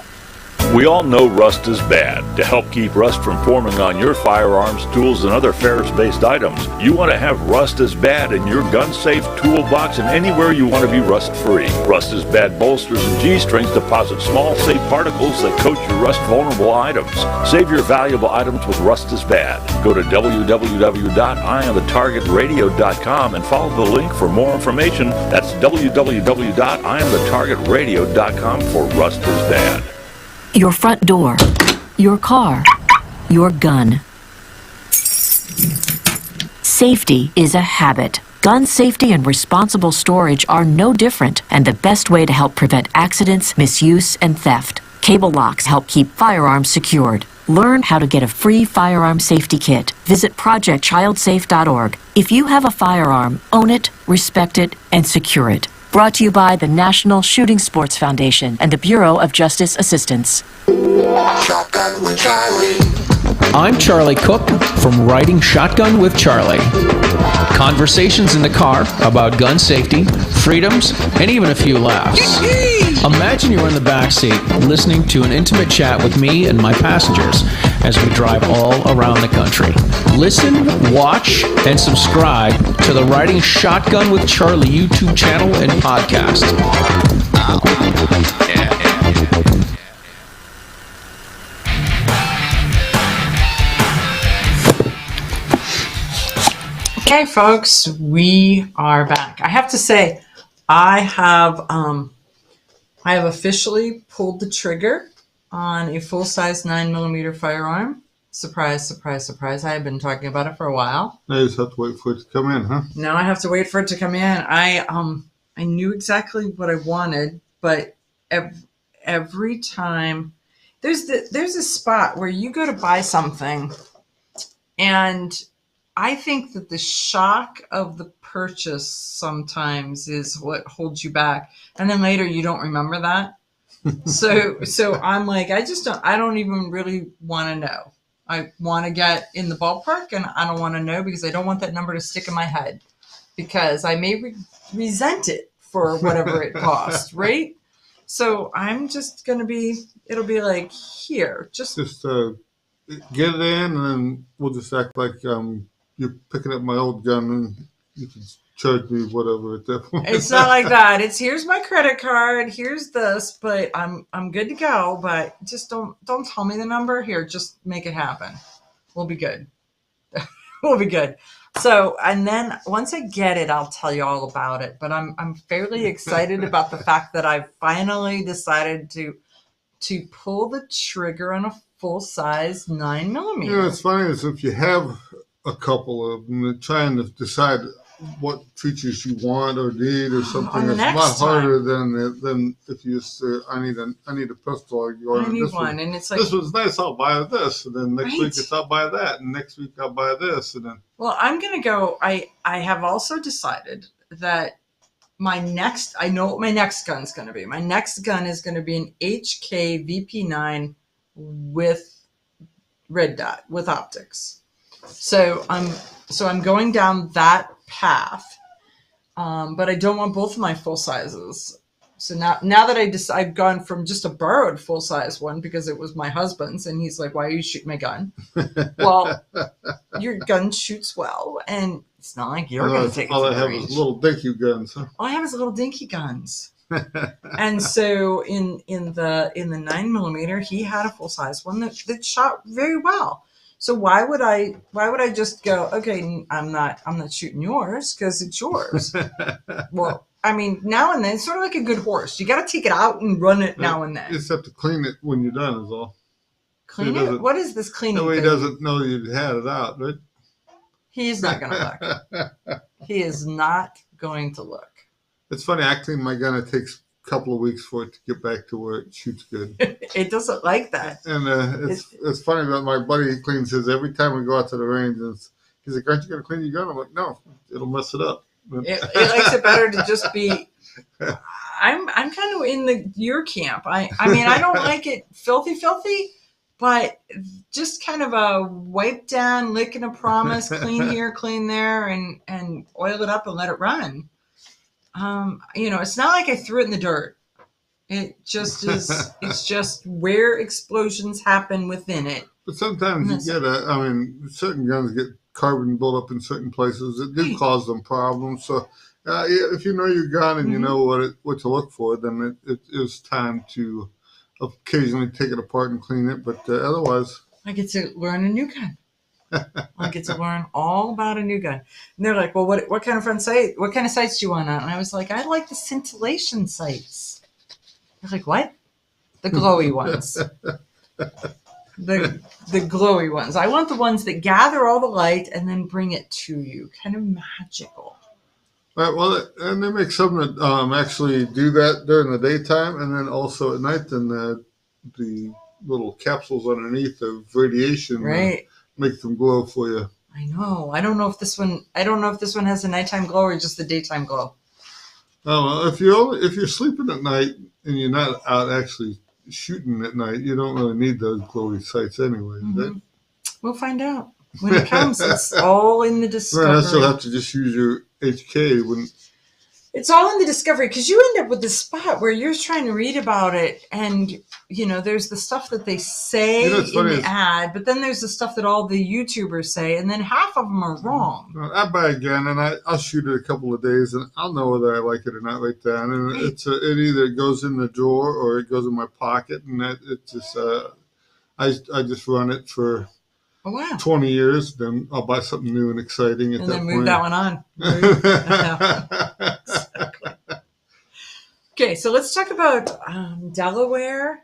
We all know rust is bad. To help keep rust from forming on your firearms, tools, and other ferrous-based items, you want to have Rust is Bad in your gun-safe toolbox and anywhere you want to be rust-free. Rust is Bad bolsters and G-strings deposit small, safe particles that coat your rust-vulnerable items. Save your valuable items with Rust is Bad. Go to www.IamTheTargetRadio.com and follow the link for more information. That's www.IamTheTargetRadio.com for Rust is Bad. Your front door, your car, your gun. Safety is a habit. Gun safety and responsible storage are no different, and the best way to help prevent accidents, misuse, and theft. Cable locks help keep firearms secured. Learn how to get a free firearm safety kit. Visit projectchildsafe.org. If you have a firearm, own it, respect it, and secure it. Brought to you by the National Shooting Sports Foundation and the Bureau of Justice Assistance. Shotgun with Charlie. I'm Charlie Cook from Riding Shotgun with Charlie. Conversations in the car about gun safety, freedoms, and even a few laughs. Imagine you're in the back seat listening to an intimate chat with me and my passengers as we drive all around the country. Listen, watch, and subscribe to the Riding Shotgun with Charlie YouTube channel and podcast. Okay, folks, we are back. I have to say, I have officially pulled the trigger on a full-size 9mm firearm. Surprise, surprise, surprise. I have been talking about it for a while. Now you just have to wait for it to come in, huh? Now I have to wait for it to come in. I knew exactly what I wanted, but every time there's a spot where you go to buy something, and I think that the shock of the purchase sometimes is what holds you back, and then later you don't remember that. So I'm like, I don't even really want to know. I want to get in the ballpark, and I don't want to know because I don't want that number to stick in my head, because I may resent it for whatever it cost, right? So I'm just going to it'll be like, here, just get it in, and then we'll just act like you're picking up my old gun, and you can charge me whatever at that point. It's not like that. It's, here's my credit card, here's this, but I'm good to go. But just don't tell me the number. Here, just make it happen. We'll be good. We'll be good. So, and then once I get it, I'll tell you all about it. But I'm fairly excited about the fact that I finally decided to pull the trigger on a full-size 9mm. You know, it's funny is if you have a couple of them, trying to decide what features you want or need or something. It's a lot harder than if you just say, I need a pistol. I need one, and it's like, this was nice, I'll buy this, and then next week it's I'll buy that, and next week I'll buy this, and then. Well, I'm gonna go. I have also decided that I know what my next gun's gonna be. My next gun is gonna be an HK VP9 with red dot with optics. So I'm going down that path, but I don't want both of my full sizes. So now that I've gone from just a borrowed full size one because it was my husband's, and he's like, "Why are you shooting my gun?" Well, your gun shoots well, and it's not like you're going to take it. All I have is little dinky guns. Huh? All I have is little dinky guns. And so in the 9mm, he had a full size one that shot very well. So why would I just go, okay, I'm not shooting yours because it's yours. Well, I mean, now and then, it's sort of like a good horse. You got to take it out and run it now and then. You just have to clean it when you're done is all. Clean it? What is this cleaning thing? Nobody doesn't know you had it out, right? He's not going to look. He is not going to look. It's funny, I clean my gun. It takes a couple of weeks for it to get back to where it shoots good. It doesn't like that. And it's funny that my buddy cleans his every time we go out to the range. He's like, aren't you going to clean your gun? I'm like, no, it'll mess it up. It likes it better to just be, I'm kind of in your camp. I mean, I don't like it filthy, but just kind of a wipe down, lick and a promise, clean here, clean there, and oil it up and let it run. It's not like I threw it in the dirt. It just is. It's just where explosions happen within it. But sometimes you get certain guns get carbon buildup in certain places. It do cause them problems. So if you know your gun and you know what to look for, then it is time to occasionally take it apart and clean it. But otherwise, I get to learn a new gun. I get to learn all about a new gun. And they're like, well, what kind of sights do you want on? And I was like, I like the scintillation sights. They're like, what? The glowy ones. The glowy ones. I want the ones that gather all the light and then bring it to you. Kind of magical. Right, well, and they make some that actually do that during the daytime, and then also at night. Then the little capsules underneath of radiation make them glow for you. I know. I don't know if this one has a nighttime glow or just the daytime glow. Oh, well, if you're sleeping at night and you're not out actually shooting at night, you don't really need those glowy sights anyway. Mm-hmm. We'll find out when it comes. It's all in the discovery. Well, I still have to just use your HK when. It's all in the discovery, because you end up with this spot where you're trying to read about it, and there's the stuff that they say in the ad, but then there's the stuff that all the YouTubers say, and then half of them are wrong. I buy a gun and I'll shoot it a couple of days, and I'll know whether I like it or not right then. And it either goes in the drawer or it goes in my pocket, and it's just I just run it for 20 years. Then I'll buy something new and exciting at that point. And then move that one on. Exactly. Okay, so let's talk about Delaware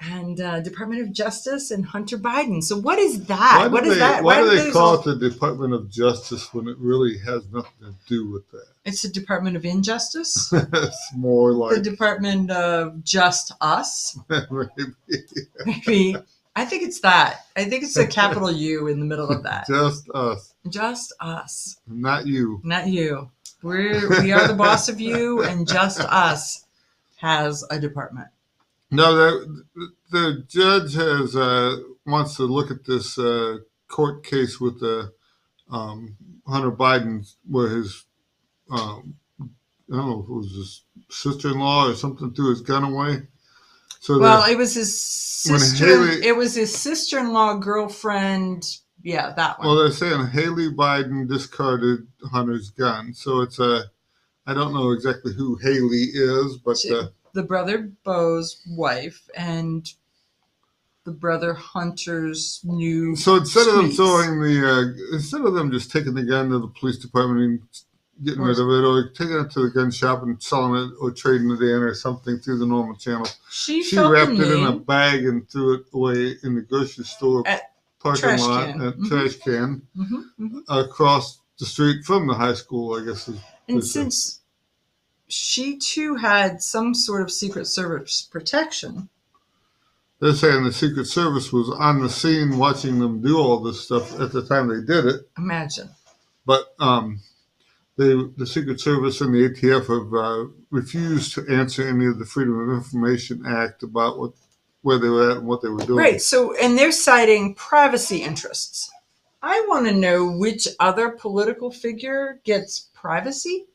and Department of Justice and Hunter Biden. So what is that? Why do they call it the Department of Justice when it really has nothing to do with that? It's the Department of Injustice? It's more like... The Department of Just Us? Maybe. I think it's that. I think it's a capital U in the middle of that. Just us. Just us. Not you. Not you. We are the boss of you, and Just Us has a department. No, the judge wants to look at this court case with Hunter Biden, where his I don't know if it was his sister-in-law or something threw his gun away. So it was his sister. It was his sister-in-law girlfriend. Yeah, that one. Well, they're saying Haley Biden discarded Hunter's gun. So it's I don't know exactly who Haley is, but the brother Bo's wife and the brother Hunter's new. So instead of them just taking the gun to the police department and getting rid of it, or taking it to the gun shop and selling it, or trading it in, or something through the normal channel, she wrapped it in a bag and threw it away in the grocery store parking lot, trash can, across the street from the high school, I guess. And since she too had some sort of Secret Service protection, they're saying the Secret Service was on the scene watching them do all this stuff at the time they did it. Imagine. But the Secret Service and the ATF have refused to answer any of the Freedom of Information Act about where they were at and what they were doing. Right. So, and they're citing privacy interests. I want to know which other political figure gets privacy.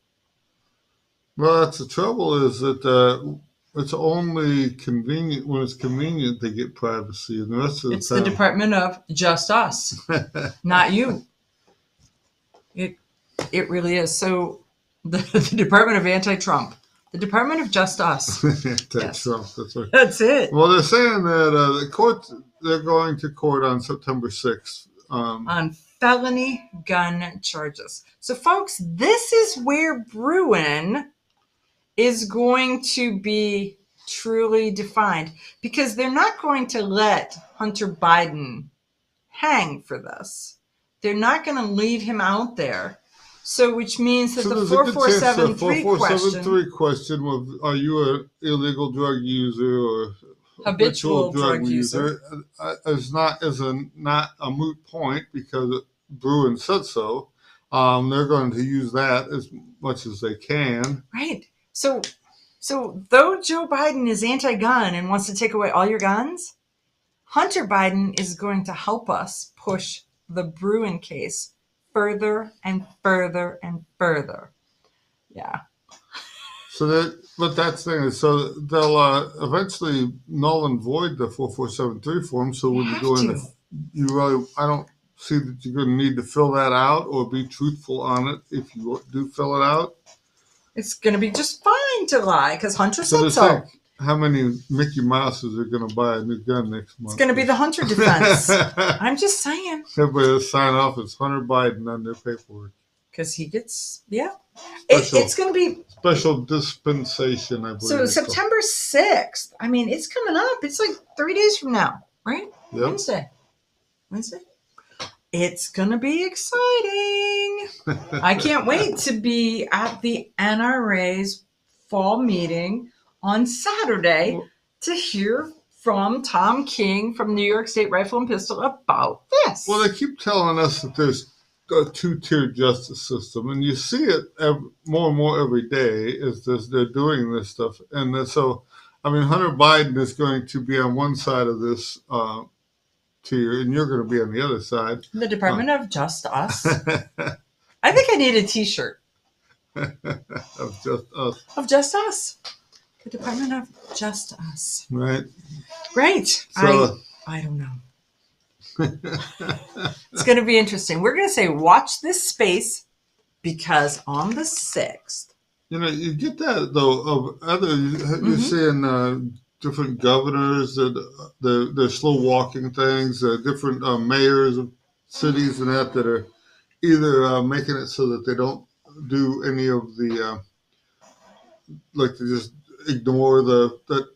Well, that's the trouble, is that it's only convenient when it's convenient they get privacy, and the rest of the it's time. The Department of Just Us, not you. It really is. So, the Department of Anti-Trump. The Department of Just Us. Anti-Trump, that's right. That's it. Well, they're saying that they're going to court on September 6th. On felony gun charges. So, folks, this is where Bruin is going to be truly defined, because they're not going to let Hunter Biden hang for this. They're not going to leave him out there. So, which means that the 4473 question of, are you an illegal drug user or habitual drug user is not a moot point, because Bruin said so. They're going to use that as much as they can. Right. So So, though Joe Biden is anti-gun and wants to take away all your guns, Hunter Biden is going to help us push the Bruin case further and further and further. Yeah. But that's the thing is, so they'll eventually null and void the 4473 form. So when you go in, I don't see that you're going to need to fill that out or be truthful on it if you do fill it out. It's going to be just fine to lie because Hunter said so. How many Mickey Mouses are going to buy a new gun next month? It's going to be the Hunter defense. I'm just saying. Everybody will sign off as Hunter Biden on their paperwork. Because he gets, it's going to be special dispensation, I believe. So September 6th. I mean, it's coming up. It's like 3 days from now, right? Yep. Wednesday. It's going to be exciting. I can't wait to be at the NRA's fall meeting on Saturday to hear from Tom King from New York State Rifle and Pistol about this. Well, they keep telling us that there's a two-tier justice system, and you see it more and more every day as they're doing this stuff. And so, I mean, Hunter Biden is going to be on one side of this tier, and you're going to be on the other side. The Department of Just Us. I think I need a T-shirt. Of Just Us. Of Just Us. The Department of Just Us. Right. Great. So, I don't know. It's going to be interesting. We're going to say, watch this space, because on the 6th. You know, you get that, though, of other, you're seeing different governors, that they're slow walking things, different mayors of cities and that are either making it so that they don't do any of the, like they just ignore that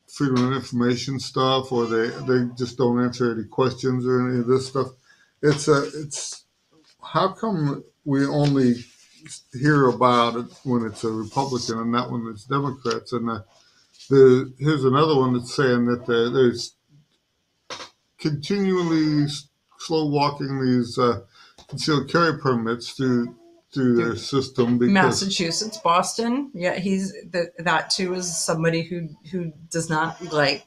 freedom of information stuff, or they just don't answer any questions or any of this stuff. It's how come we only hear about it when it's a Republican and not when it's Democrats? And here's another one that's saying that there's continually slow walking these concealed carry permits through their system. Because Massachusetts, Boston, that too is somebody who does not like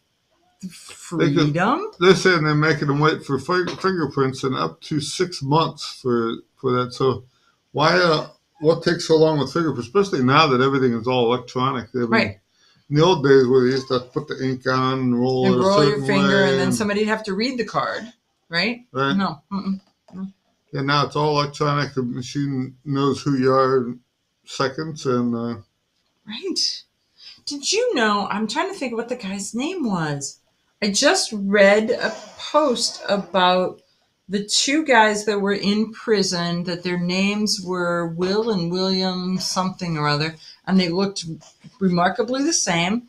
freedom. They're saying they're making them wait for fingerprints and up to 6 months for that. So why? What takes so long with fingerprints, especially now that everything is all electronic? Right. In the old days, where they used to put the ink on and roll your finger, and then somebody'd have to read the card, right? Right. No. Yeah, now it's all electronic. The machine knows who you are in seconds, and right. Did you know? I'm trying to think of what the guy's name was. I just read a post about the 2 guys that were in prison, that their names were Will and William something or other, and they looked remarkably the same.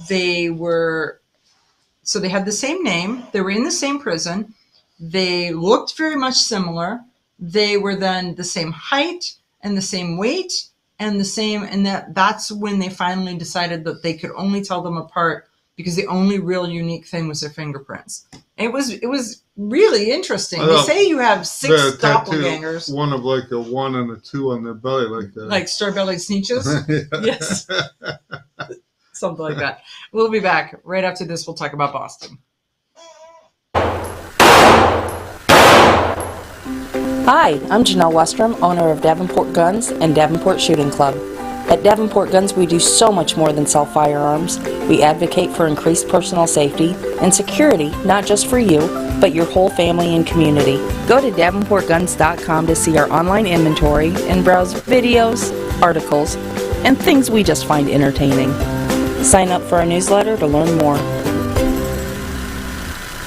They had the same name. They were in the same prison. They looked very much similar. They were then the same height and the same weight and the same, and that's when they finally decided that they could only tell them apart, because the only real unique thing was their fingerprints. It was really interesting. They say you have 6 doppelgangers. One of like a 1 and a 2 on their belly, like that. Like star-bellied sneeches? Yes. Something like that. We'll be back. Right after this, we'll talk about Boston. Hi, I'm Janelle Westrom, owner of Davenport Guns and Davenport Shooting Club. At Davenport Guns, we do so much more than sell firearms. We advocate for increased personal safety and security, not just for you, but your whole family and community. Go to davenportguns.com to see our online inventory and browse videos, articles, and things we just find entertaining. Sign up for our newsletter to learn more.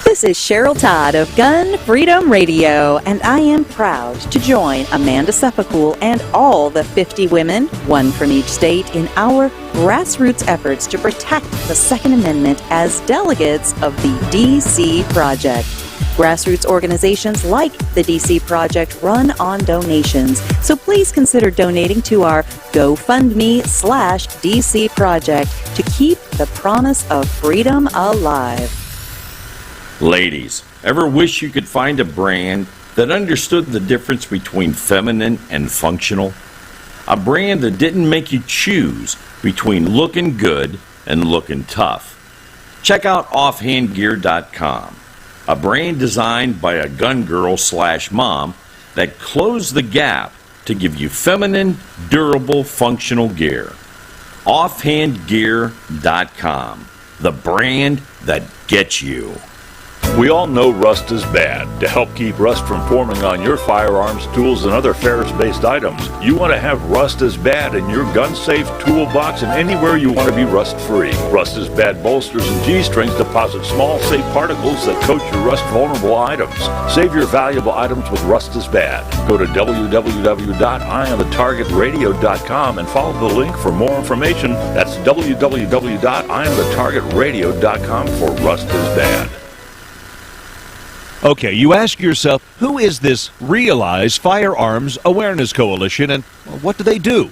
This is Cheryl Todd of Gun Freedom Radio, and I am proud to join Amanda Seppacool and all the 50 women, one from each state, in our grassroots efforts to protect the Second Amendment as delegates of the DC Project. Grassroots organizations like the DC Project run on donations, so please consider donating to our GoFundMe/DC Project to keep the promise of freedom alive. Ladies, ever wish you could find a brand that understood the difference between feminine and functional? A brand that didn't make you choose between looking good and looking tough. Check out offhandgear.com, a brand designed by a gun girl / mom that closed the gap to give you feminine, durable, functional gear. Offhandgear.com, the brand that gets you. We all know rust is bad. To help keep rust from forming on your firearms, tools, and other ferrous-based items, you want to have Rust is Bad in your gun-safe toolbox and anywhere you want to be rust-free. Rust is Bad bolsters and G-strings deposit small, safe particles that coat your rust-vulnerable items. Save your valuable items with Rust is Bad. Go to www.eyeonthetargetradio.com and follow the link for more information. That's www.eyeonthetargetradio.com for Rust is Bad. Okay, you ask yourself, who is this Realize Firearms Awareness Coalition and what do they do?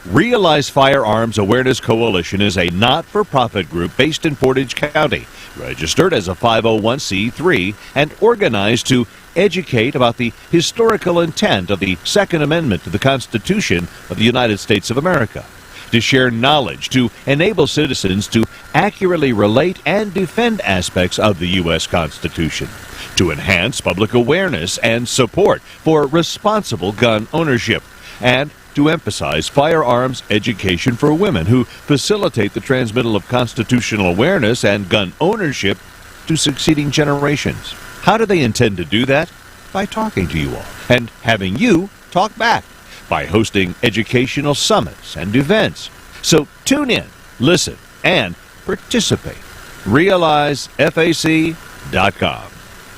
Realize Firearms Awareness Coalition is a not-for-profit group based in Portage County, registered as a 501c3 and organized to educate about the historical intent of the Second Amendment to the Constitution of the United States of America, to share knowledge, to enable citizens to accurately relate and defend aspects of the U.S. Constitution, to enhance public awareness and support for responsible gun ownership, and to emphasize firearms education for women who facilitate the transmittal of constitutional awareness and gun ownership to succeeding generations. How do they intend to do that? By talking to you all and having you talk back, by hosting educational summits and events. So tune in, listen, and participate. RealizeFAC.com.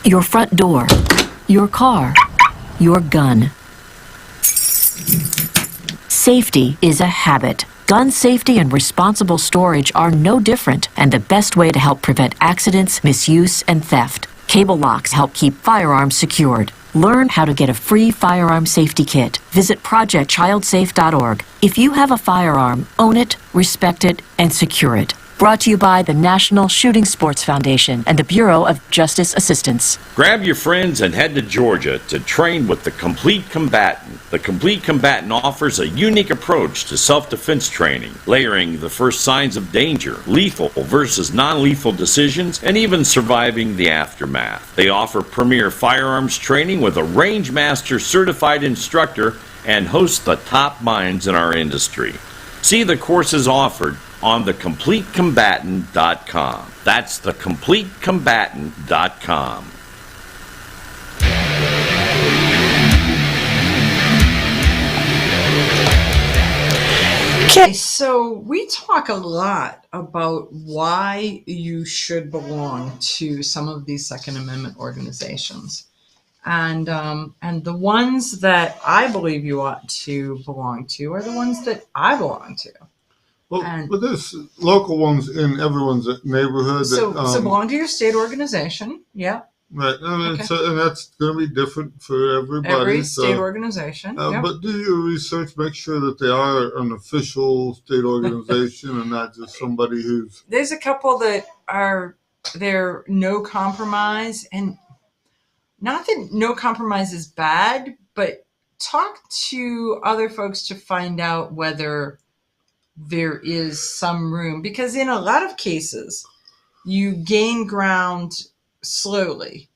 Your front door, your car, your gun. Safety is a habit. Gun safety and responsible storage are no different, and the best way to help prevent accidents, misuse, and theft. Cable locks help keep firearms secured. Learn how to get a free firearm safety kit. Visit projectchildsafe.org. If you have a firearm, own it, respect it, and secure it. Brought to you by the National Shooting Sports Foundation and the Bureau of Justice Assistance. Grab your friends and head to Georgia to train with the Complete Combatant. The Complete Combatant offers a unique approach to self-defense training, layering the first signs of danger, lethal versus non-lethal decisions, and even surviving the aftermath. They offer premier firearms training with a range master certified instructor and host the top minds in our industry. See the courses offered on thecompletecombatant.com. That's thecompletecombatant.com. Okay, so we talk a lot about why you should belong to some of these Second Amendment organizations. And the ones that I believe you ought to belong to are the ones that I belong to. Well, but there's local ones in everyone's neighborhood. So belong to your state organization, yeah. Right, and, Okay. and that's going to be different for everybody. Every state organization. Yep. But do your research, make sure that they are an official state organization and not just somebody who's... There's a couple that they're no compromise, and not that no compromise is bad, but talk to other folks to find out whether there is some room, because in a lot of cases you gain ground slowly.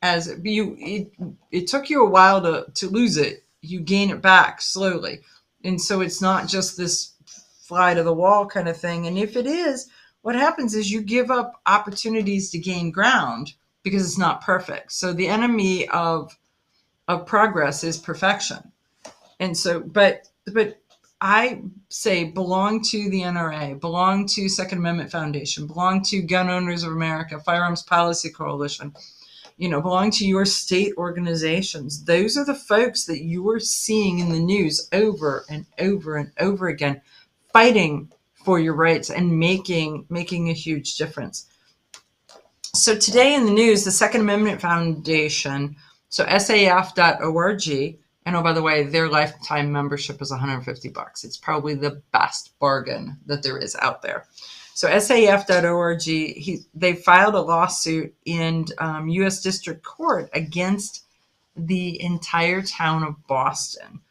As it took you a while to lose it, you gain it back slowly, and so it's not just this fly to the wall kind of thing. And if it is, what happens is you give up opportunities to gain ground because it's not perfect. So the enemy of progress is perfection. And so but I say belong to the NRA, belong to Second Amendment Foundation, belong to Gun Owners of America, Firearms Policy Coalition, belong to your state organizations. Those are the folks that you are seeing in the news over and over and over again, fighting for your rights and making a huge difference. So today in the news, the Second Amendment Foundation, so SAF.org, and oh, by the way, their lifetime membership is $150. It's probably the best bargain that there is out there. So SAF.org, they filed a lawsuit in U.S. District Court against the entire town of Boston.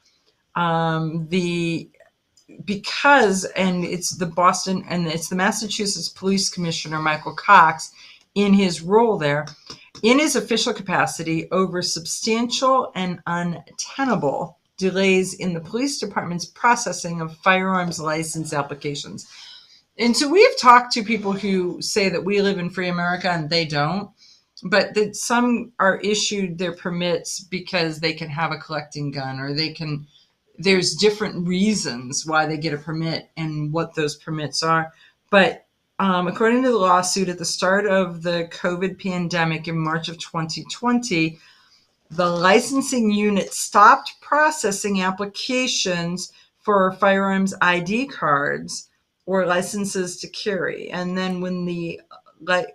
It's the Massachusetts Police Commissioner Michael Cox in his role there, in his official capacity, over substantial and untenable delays in the police department's processing of firearms license applications. And so we've talked to people who say that we live in free America and they don't, but that some are issued their permits because they can have a collecting gun, or there's different reasons why they get a permit and what those permits are. But according to the lawsuit, at the start of the COVID pandemic in March of 2020, the licensing unit stopped processing applications for firearms ID cards or licenses to carry. And then when the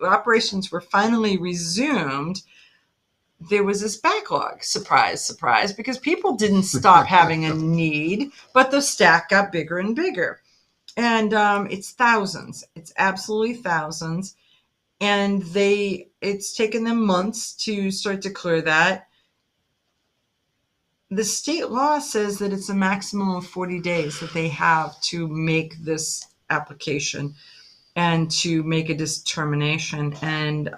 operations were finally resumed, there was this backlog. Surprise, surprise, because people didn't stop having a need, but the stack got bigger and bigger. And it's thousands. It's absolutely thousands. And it's taken them months to start to clear that. The state law says that it's a maximum of 40 days that they have to make this application and to make a determination. And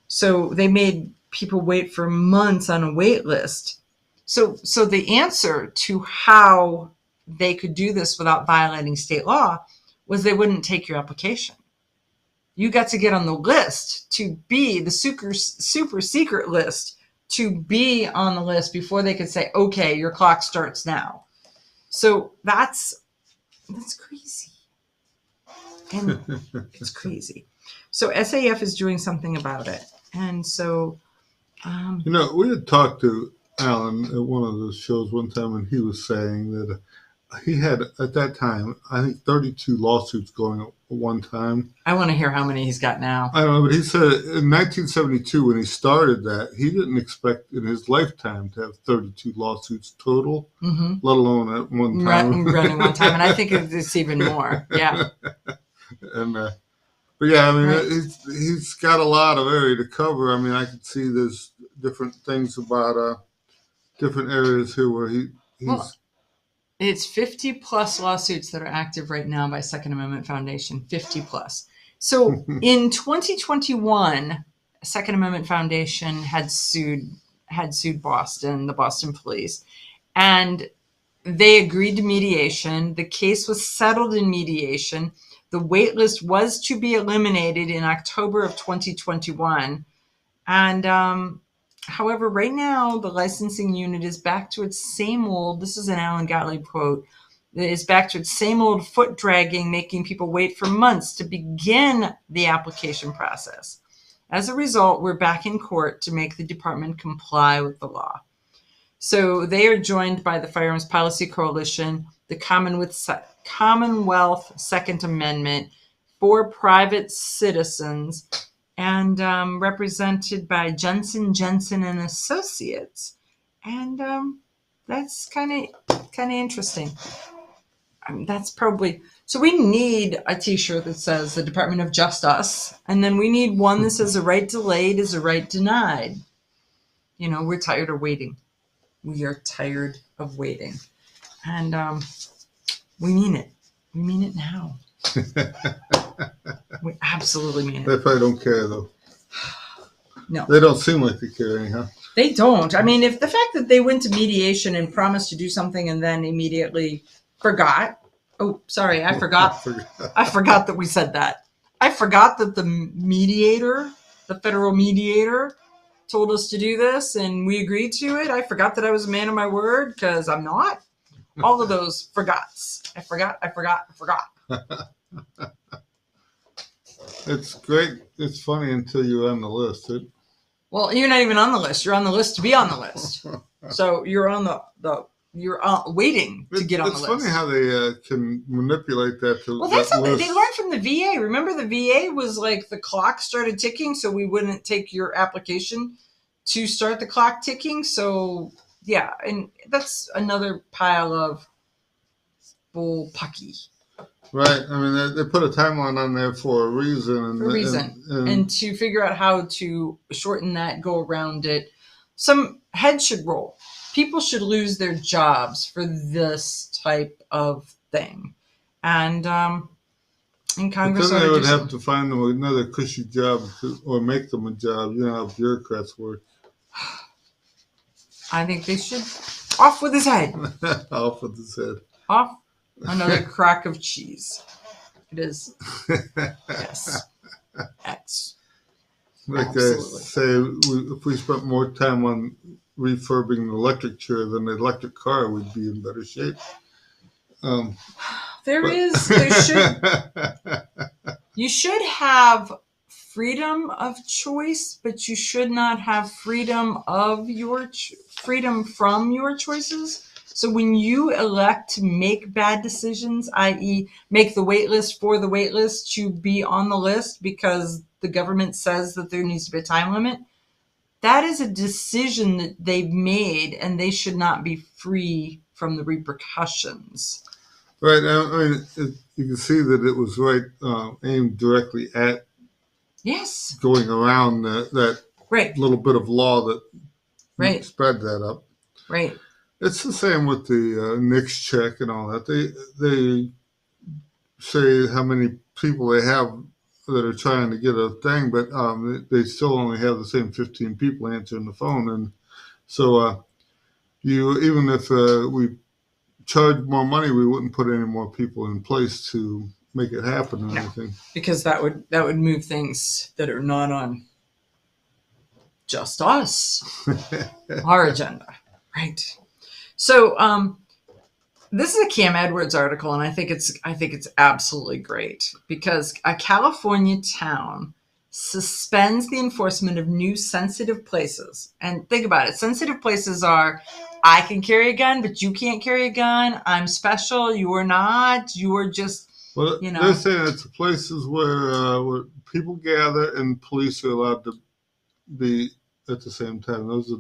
so they made people wait for months on a wait list. So the answer to how they could do this without violating state law was they wouldn't take your application. You got to get on the list to be the super secret list, to be on the list before they could say, okay, your clock starts now. So that's crazy. And it's crazy. So SAF is doing something about it. And so, we had talked to Alan at one of the shows one time, and he was saying that he had, at that time, I think 32 lawsuits going at one time. I want to hear how many he's got now. I don't know, but he said in 1972, when he started that, he didn't expect in his lifetime to have 32 lawsuits total, let alone at one time. Running one time, and I think it's even more. Yeah. And but yeah, I mean, he's got a lot of area to cover. I mean, I could see there's different things about different areas here where he's. Well, it's 50 plus lawsuits that are active right now by Second Amendment Foundation, 50 plus. So in 2021, Second Amendment Foundation had sued Boston, the Boston police, and they agreed to mediation. The case was settled in mediation. The wait list was to be eliminated in October of 2021. And however, right now, the licensing unit is back to its same old, this is an Alan Gottlieb quote, is back to its same old foot dragging, making people wait for months to begin the application process. As a result, we're back in court to make the department comply with the law. So they are joined by the Firearms Policy Coalition, the Commonwealth Second Amendment, for private citizens, and represented by Jensen and Associates. And that's kind of interesting. I mean, that's probably, so we need a t-shirt that says the Department of Justice, and then we need one that says a right delayed is a right denied. We're tired of waiting. We are tired of waiting. And we mean it. We mean it now. We absolutely mean it. They probably don't care, though. No. They don't seem like they care anyhow. They don't. I mean, if the fact that they went to mediation and promised to do something and then immediately forgot. Oh, sorry, I forgot. I forgot that we said that. I forgot that the federal mediator, told us to do this and we agreed to it. I forgot that I was a man of my word, because I'm not. All of those forgots. I forgot. It's great. It's funny until you're on the list. Well, you're not even on the list. You're on the list to be on the list. So you're on you're waiting to get on the list. It's funny how they can manipulate that. Well, that's something they learned from the VA. Remember, the VA was like the clock started ticking, so we wouldn't take your application to start the clock ticking. So yeah, and that's another pile of bull pucky. Right. I mean, they put a timeline on there for a reason. And to figure out how to shorten that, go around it. Some heads should roll. people should lose their jobs for this type of thing. And Congress But then they ought to would do have something. to find them another cushy job or make them a job. You know how bureaucrats work. I think they should off with his head. Off with his head. Off another crack of cheese. It is. Yes. X. Like Absolutely. I say, if we spent more time on refurbing an electric chair than an electric car, we'd be in better shape. There should, you should have freedom of choice, but you should not have freedom of freedom from your choices. So when you elect to make bad decisions, i.e. make the wait list for the wait list to be on the list because the government says that there needs to be a time limit, that is a decision that they've made, and they should not be free from the repercussions. Right. I mean, you can see that it was aimed directly at going around that little bit of law that spread that up. Right. It's the same with the NICS check and all that. They say how many people they have that are trying to get a thing, but they still only have the same 15 people answering the phone. And so even if we charge more money, we wouldn't put any more people in place to make it happen or anything. Because that would move things that are not on just us, our agenda. Right. So this is a Cam Edwards article, and I think it's absolutely great because a California town suspends the enforcement of new sensitive places. And think about it. Sensitive places are, I can carry a gun, but you can't carry a gun. I'm special. You are not. You are just, well, they're saying it's places where people gather and police are allowed to be at the same time. Those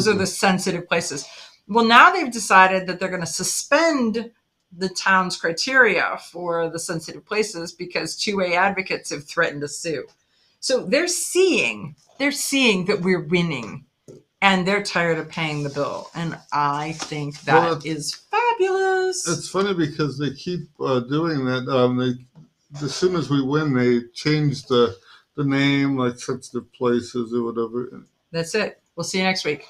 are the sensitive places. Well, now they've decided that they're going to suspend the town's criteria for the sensitive places because 2A advocates have threatened to sue. So they're seeing that we're winning, and they're tired of paying the bill. And I think that is fabulous. It's funny because they keep doing that. As soon as we win, they change the name, like sensitive places or whatever. That's it. We'll see you next week.